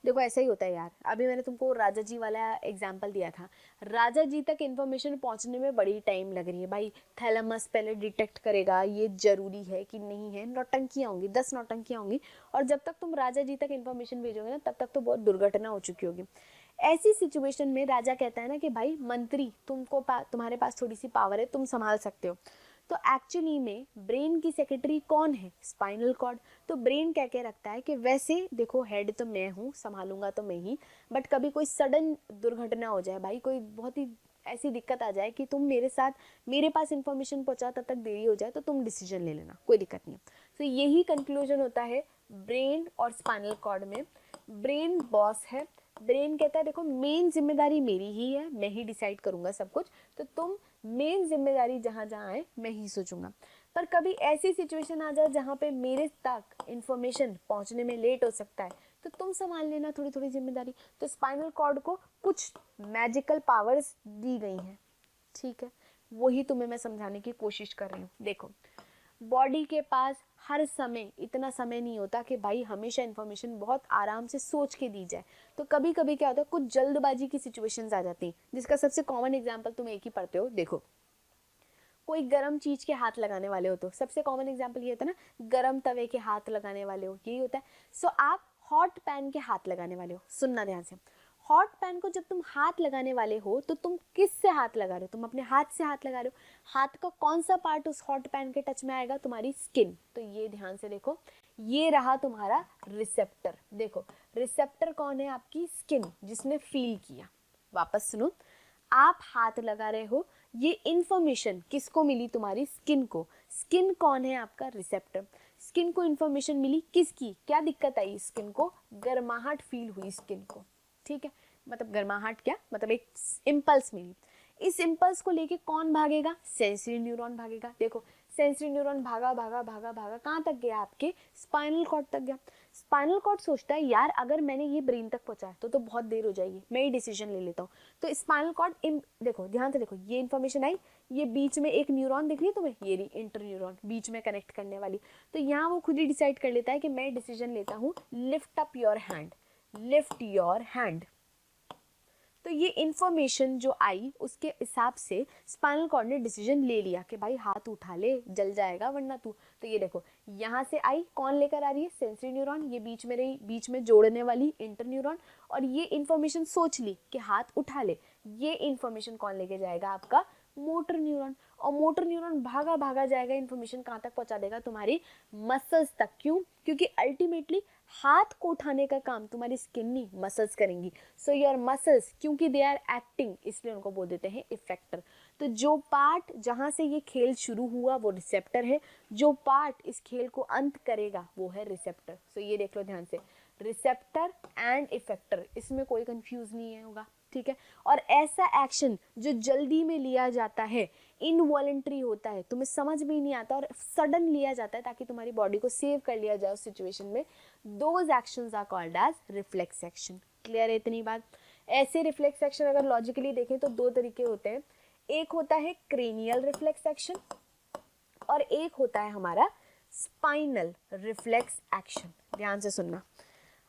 देखो ऐसा ही होता है यार। अभी मैंने तुमको राजा जी वाला एग्जाम्पल दिया था, राजा जी तक इन्फॉर्मेशन पहुंचने में बड़ी टाइम लग रही है। भाई थैलेमस पहले डिटेक्ट करेगा ये जरूरी है कि नहीं है, नौटंकियाँ होंगी, 10 नौटंकियाँ होंगी, और जब तक तुम राजा जी तक इन्फॉर्मेशन भेजोगे ना तब तक तो बहुत दुर्घटना हो चुकी होगी। ऐसी सिचुएशन में राजा कहता है ना कि भाई मंत्री तुम्हारे पास थोड़ी सी पावर है, तुम संभाल सकते हो। तो एक्चुअली में ब्रेन की सेक्रेटरी कौन है, स्पाइनल कॉर्ड। तो ब्रेन कह के रखता है कि वैसे देखो हेड तो मैं हूँ, संभालूंगा तो मैं ही, बट कभी कोई सडन दुर्घटना हो जाए, भाई कोई बहुत ही ऐसी दिक्कत आ जाए कि तुम मेरे पास इंफॉर्मेशन पहुंचाओ तब तक देरी हो जाए, तो तुम डिसीजन ले लेना, कोई दिक्कत नहीं है। तो यही कंक्लूजन होता है ब्रेन और स्पाइनल कॉर्ड में। ब्रेन बॉस है, ब्रेन कहता है देखो मेन जिम्मेदारी मेरी ही है, मैं ही डिसाइड करूंगा सब कुछ, तो तुम मेन जिम्मेदारी जहां जहां आए मैं ही सोचूंगा। पर कभी ऐसी सिचुएशन आ जाए जहां पे मेरे तक इंफॉर्मेशन पहुंचने में लेट हो सकता है, तो तुम संभाल लेना थोड़ी थोड़ी जिम्मेदारी। तो स्पाइनल कॉर्ड को कुछ मैजिकल पावर्स दी गई हैं, ठीक है, वही तुम्हें मैं समझाने की कोशिश कर रही हूँ। देखो बॉडी के पास हर समय इतना समय नहीं होता कि भाई हमेशा इन्फॉर्मेशन बहुत आराम से सोच के दी जाए। तो कभी कभी क्या होता है, कुछ जल्दबाजी की सिचुएशंस आ जाती हैं, जिसका सबसे कॉमन एग्जांपल तुम एक ही पढ़ते हो। देखो कोई गर्म चीज के हाथ लगाने वाले हो तो सबसे कॉमन एग्जांपल ये होता है ना, गर्म तवे के हाथ लगाने वाले हो, यही होता है। सो आप हॉट पैन के हाथ लगाने वाले हो, सुनना ध्यान से, हॉट पैन को जब तुम हाथ लगाने वाले हो तो तुम किस से हाथ लगा रहे हो, तुम अपने हाथ से हाथ लगा रहे हो। हाथ का कौन सा पार्ट उस हॉट पैन के टच में आएगा, तुम्हारी स्किन। तो ये ध्यान से देखो, ये रहा तुम्हारा रिसेप्टर। देखो रिसेप्टर कौन है, आपकी स्किन, जिसने फील किया। वापस सुनो, आप हाथ लगा रहे हो, ये इंफॉर्मेशन किसको मिली, तुम्हारी स्किन को। स्किन कौन है, आपका रिसेप्टर। स्किन को इंफॉर्मेशन मिली किसकी, क्या दिक्कत आई स्किन को, गर्माहट फील हुई स्किन को, ठीक है। मतलब गर्माहट क्या मतलब, एक इम्पल्स मिली। इस इम्पल्स को लेके कौन भागेगा, सेंसरी न्यूरॉन भागेगा। देखो सेंसरी न्यूरॉन भागा भागा भागा भागा कहाँ तक गया, आपके स्पाइनल कॉर्ड तक गया। स्पाइनल कॉर्ड सोचता है यार अगर मैंने ये ब्रेन तक पहुंचाया तो बहुत देर हो जाएगी, मैं ये डिसीजन ले लेता हूँ। तो स्पाइनल कॉर्ड देखो ध्यान से देखो, ये इन्फॉर्मेशन आई, ये बीच में एक न्यूरॉन दिख रही है तुम्हें, ये रही इंटर न्यूरॉन बीच में कनेक्ट करने वाली। तो यहाँ वो खुद ही डिसाइड कर लेता है कि मैं डिसीजन लेता हूँ, lift up your hand, lift your hand. तो ये इन्फॉर्मेशन जो आई उसके हिसाब से स्पाइनल कॉर्ड ने डिसीजन ले लिया कि भाई हाथ उठा ले, जल जाएगा वरना तू। तो ये देखो यहाँ से आई, कौन लेकर आ रही है, सेंसरी न्यूरॉन, ये बीच में रही, बीच में जोड़ने वाली इंटर न्यूरॉन, और ये इन्फॉर्मेशन सोच ली कि हाथ उठा ले। ये इन्फॉर्मेशन कौन लेके जाएगा, आपका मोटर न्यूरॉन। और मोटर न्यूरॉन भागा भागा जाएगा, इन्फॉर्मेशन कहाँ तक पहुँचा देगा, तुम्हारी मसल्स तक। क्यों, क्योंकि अल्टीमेटली हाथ को उठाने का काम तुम्हारी स्किन नहीं, मसल्स करेंगी। सो योर मसल्स, क्योंकि दे आर एक्टिंग, इसलिए उनको बोल देते हैं इफेक्टर। तो जो पार्ट जहाँ से ये खेल शुरू हुआ वो रिसेप्टर है, जो पार्ट इस खेल को अंत करेगा वो है रिसेप्टर। सो ये देख लो ध्यान से, रिसेप्टर एंड इफेक्टर, इसमें कोई कंफ्यूज नहीं है होगा, ठीक है। और ऐसा एक्शन जो जल्दी में लिया जाता है, इनवॉलेंट्री होता है, तुम्हें समझ में ही नहीं आता और सडन लिया जाता है ताकि तुम्हारी बॉडी को सेव कर लिया जाए उस सिचुएशन में, those actions are called as reflex action. Clear है इतनी बात। ऐसे रिफ्लेक्स एक्शन अगर लॉजिकली देखें तो दो तरीके होते हैं, एक होता है क्रेनियल रिफ्लेक्स एक्शन और एक होता है हमारा स्पाइनल रिफ्लेक्स एक्शन। ध्यान से सुनना,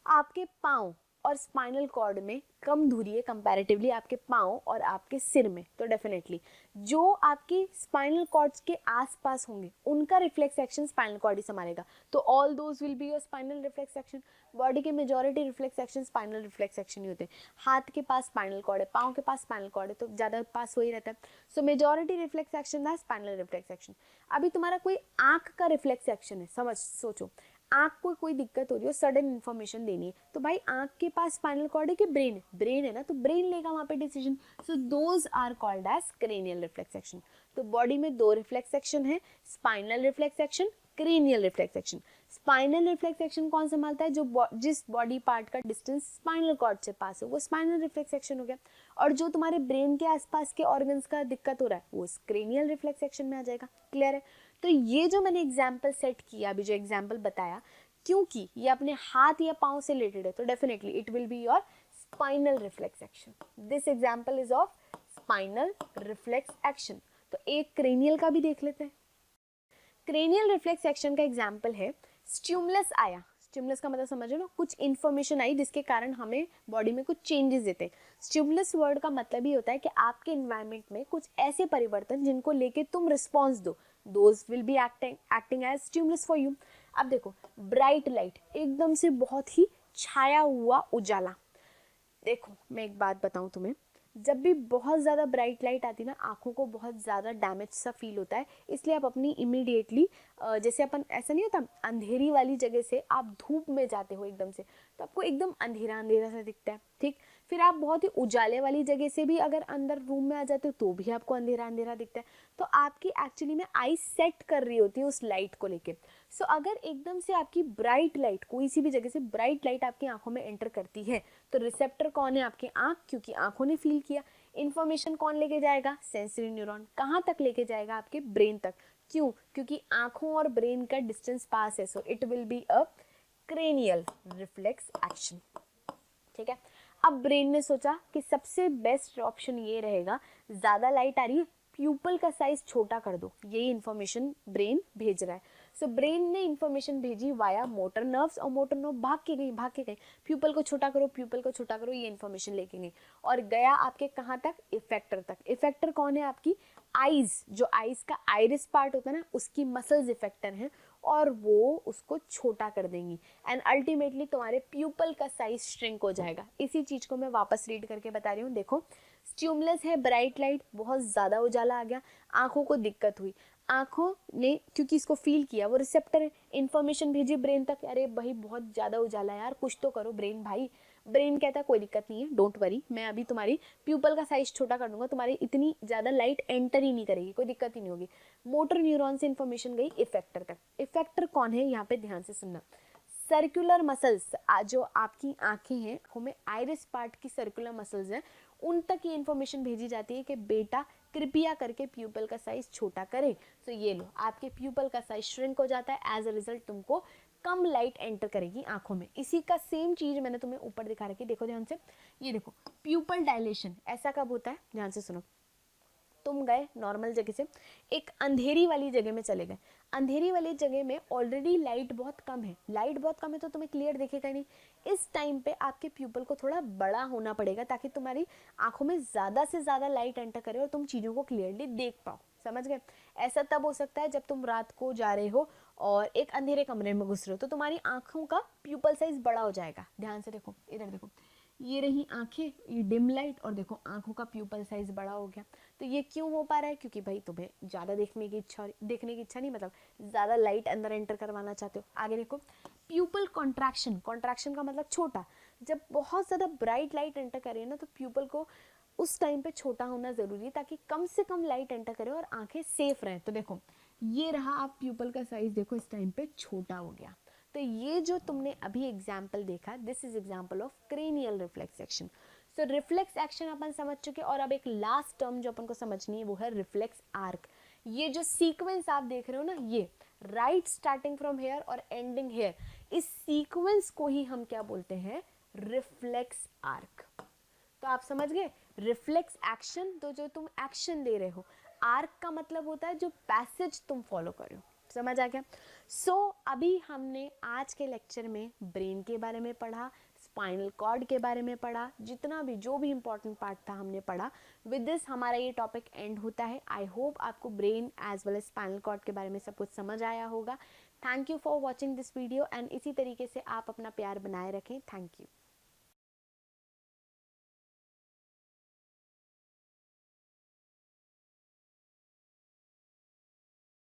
आपके पाँव और स्पाइनल कॉर्ड में कम दूरी है कंपैरेटिवली आपके पाँव और आपके सिर में। तो डेफिनेटली जो आपके स्पाइनल कॉर्ड्स के आसपास होंगे उनका रिफ्लेक्स एक्शन स्पाइनल कॉर्ड ही संभालेगा। तो all those will be your spinal reflex action. Body के majority reflex action spinal reflex action ही होते हैं। हाथ के पास स्पाइनल कॉर्ड है, पाँव के पास स्पाइनल कॉर्ड है, तो ज़्यादा पास हो ही रहता है। सो मेजॉरिटी रिफ्लेक्स एक्शन है स्पाइनल रिफ्लेक्स एक्शन। अभी तुम्हारा कोई आँख का रिफ्लेक्स एक्शन है, समझ सोचो, आँख को कोई दिक्कत हो रही है, सडन इन्फॉर्मेशन देनी है, तो भाई आँख के पास स्पाइनल कॉर्ड है कि ब्रेन है, ब्रेन है ना, तो ब्रेन लेगा वहाँ पे decision. So those are called as cranial reflex action. तो बॉडी में दो रिफ्लेक्स एक्शन है, spinal reflex action, cranial reflex action. Spinal reflex action कौन संभालता है, जो जिस बॉडी पार्ट का डिस्टेंस स्पाइनल कॉर्ड से पास हो वो स्पाइनल रिफ्लेक्स एक्शन हो गया। और जो तुम्हारे ब्रेन के आसपास के ऑर्गन्स का दिक्कत हो रहा है वो क्रेनियल रिफ्लेक्स एक्शन में आ जाएगा। क्लियर है। तो ये जो मैंने एग्जाम्पल सेट किया, अभी जो एग्जाम्पल बताया, क्योंकि ये अपने हाथ या पाँव से रिलेटेड है तो definitely it will be your spinal reflex action. This example is of spinal reflex action. तो एक क्रेनियल का भी देख लेते हैं। क्रेनियल रिफ्लेक्स एक्शन का एग्जाम्पल है, स्टिमुलस आया, स्टिमुलस का मतलब समझो ना, कुछ इन्फॉर्मेशन आई जिसके कारण हमें बॉडी में कुछ चेंजेस देते हैं। स्टिमुलस वर्ड का मतलब ही होता है कि आपके एनवायरनमेंट में कुछ ऐसे परिवर्तन जिनको लेके तुम रिस्पॉन्स दो, those will be acting as stimulus for you. अब देखो ब्राइट लाइट, एकदम से बहुत ही छाया हुआ उजाला। देखो मैं एक बात बताऊं तुम्हें, जब भी बहुत ज़्यादा ब्राइट लाइट आती है ना, आँखों को बहुत ज़्यादा डैमेज सा फील होता है। इसलिए आप अपनी इमीडिएटली, जैसे अपन ऐसा नहीं होता अंधेरी वाली जगह से आप धूप में जाते हो एकदम से, तो आपको एकदम अंधेरा अंधेरा सा दिखता है, ठीक। फिर आप बहुत ही उजाले वाली जगह से भी अगर अंदर रूम में आ जाते हो तो भी आपको अंधेरा अंधेरा दिखता है। तो आपकी एक्चुअली में आई सेट कर रही होती है उस लाइट को लेके। सो अगर एकदम से आपकी ब्राइट लाइट, कोई सी भी जगह से ब्राइट लाइट आपकी आंखों में एंटर करती है, तो रिसेप्टर कौन है, आपकी आंख, क्योंकि आंखों ने फील किया। इन्फॉर्मेशन कौन लेके जाएगा, सेंसरी न्यूरॉन। कहाँ तक लेके जाएगा, आपके ब्रेन तक। क्यों, क्योंकि आंखों और ब्रेन का डिस्टेंस पास है। So it will be a cranial reflex action, ठीक है। अब ब्रेन ने सोचा कि सबसे बेस्ट ऑप्शन ये रहेगा, ज़्यादा लाइट आ रही है, प्यूपल का साइज छोटा कर दो, यही इन्फॉर्मेशन ब्रेन भेज रहा है। सो ब्रेन ने इन्फॉर्मेशन भेजी वाया मोटर नर्व्स, और मोटर नर्व भाग के गई, प्यूपल को छोटा करो, प्यूपल को छोटा करो, ये इन्फॉर्मेशन लेके गई और गया आपके कहाँ तक, इफेक्टर तक। इफेक्टर कौन है, आपकी आईज, जो आईज का आइरिस पार्ट होता है ना, उसकी मसल्स इफेक्टर हैं, और वो उसको छोटा कर देंगी एंड अल्टीमेटली तुम्हारे प्यूपल का साइज श्रिंक हो जाएगा। इसी चीज को मैं वापस रीड करके बता रही हूँ। देखो, स्टिमुलस है ब्राइट लाइट, बहुत ज़्यादा उजाला आ गया, आंखों को दिक्कत हुई, आंखों ने क्योंकि इसको फील किया, वो रिसेप्टर है, इन्फॉर्मेशन भेजी ब्रेन तक, अरे भाई बहुत ज़्यादा उजाला है यार, कुछ तो करो ब्रेन भाई। ब्रेन कहता है कोई दिक्कत नहीं है, डोंट वरी, मैं अभी तुम्हारी प्यूपल का साइज छोटा कर दूंगा, तुम्हारी इतनी ज़्यादा लाइट एंटर ही नहीं करेगी, कोई दिक्कत ही नहीं होगी। मोटर न्यूरॉन से इन्फॉर्मेशन गई इफेक्टर तक। इफेक्टर कौन है, यहाँ पे ध्यान से सुनना। सर्कुलर मसल्स, जो आपकी आंखें हैं, आंखों में आइरिस पार्ट की सर्कुलर मसल्स हैं, उन तक ये इन्फॉर्मेशन भेजी जाती है कि बेटा कृपया करके प्यूपल का साइज छोटा करें। तो ये लो, आपके प्यूपल का साइज श्रिंक हो जाता है, एज अ रिजल्ट तुमको कम लाइट एंटर करेगी आंखों में। इसी का सेम चीज मैंने तुम्हें ऊपर दिखा रखी, देखो ध्यान से, ये देखो प्यूपल डायलेशन ऐसा कब होता है, ध्यान से सुनो। तुम गए नॉर्मल जगह से एक अंधेरी वाली जगह में चले गए, अंधेरी वाली जगह में ऑलरेडी लाइट बहुत कम है, लाइट बहुत कम है तो तुम्हें क्लियर दिखेगा नहीं। इस टाइम पे आपके प्यूपल को थोड़ा बड़ा होना पड़ेगा ताकि तुम्हारी आंखों में ज़्यादा से ज़्यादा लाइट एंटर करे और तुम चीज़ों को क्लियरली देख पाओ। समझ गए? ऐसा तब हो सकता है जब तुम रात को जा रहे हो और एक अंधेरे कमरे में घुस रहे हो, तो तुम्हारी आंखों का प्यूपल साइज बड़ा हो जाएगा। ध्यान से देखो, इधर देखो, ये रही आंखें, ये डिम लाइट, और देखो आंखों का प्यूपल साइज बड़ा हो गया। तो ये क्यों हो पा रहा है, क्योंकि भाई तुम्हें ज़्यादा देखने की इच्छा नहीं, मतलब ज़्यादा लाइट अंदर एंटर करवाना चाहते हो। आगे देखो, प्यूपल कॉन्ट्रैक्शन, कॉन्ट्रैक्शन का मतलब छोटा। जब बहुत ज़्यादा ब्राइट लाइट एंटर करे ना, तो प्यूपल को उस टाइम पे छोटा होना ज़रूरी है ताकि कम से कम लाइट एंटर करे और आंखें सेफ रहें। तो देखो, ये रहा, आप प्यूपल का साइज देखो इस टाइम पे छोटा हो गया। तो ये जो तुमने अभी एग्जाम्पल देखा, this is example of cranial reflex action. So reflex action अपन समझ चुके, और अब एक लास्ट टर्म जो अपन को समझनी है वो है रिफ्लेक्स आर्क। ये जो सीक्वेंस आप देख रहे हो ना, ये राइट स्टार्टिंग फ्रॉम हेयर और एंडिंग हेयर, इस सीक्वेंस को ही हम क्या बोलते हैं, रिफ्लेक्स आर्क। तो आप समझ गए, रिफ्लेक्स एक्शन तो जो तुम एक्शन ले रहे हो, आर्क का मतलब होता है जो पैसेज तुम फॉलो कर रहे हो। समझ आ गया? सो अभी हमने आज के लेक्चर में ब्रेन के बारे में पढ़ा, स्पाइनल कॉर्ड के बारे में पढ़ा, जितना भी जो भी इंपॉर्टेंट पार्ट था हमने पढ़ा। विद दिस हमारा ये टॉपिक एंड होता है। आई होप आपको brain as well as spinal cord के बारे में सब कुछ समझ आया होगा। Thank you for watching this video, and इसी तरीके से आप अपना प्यार बनाए रखें। Thank you.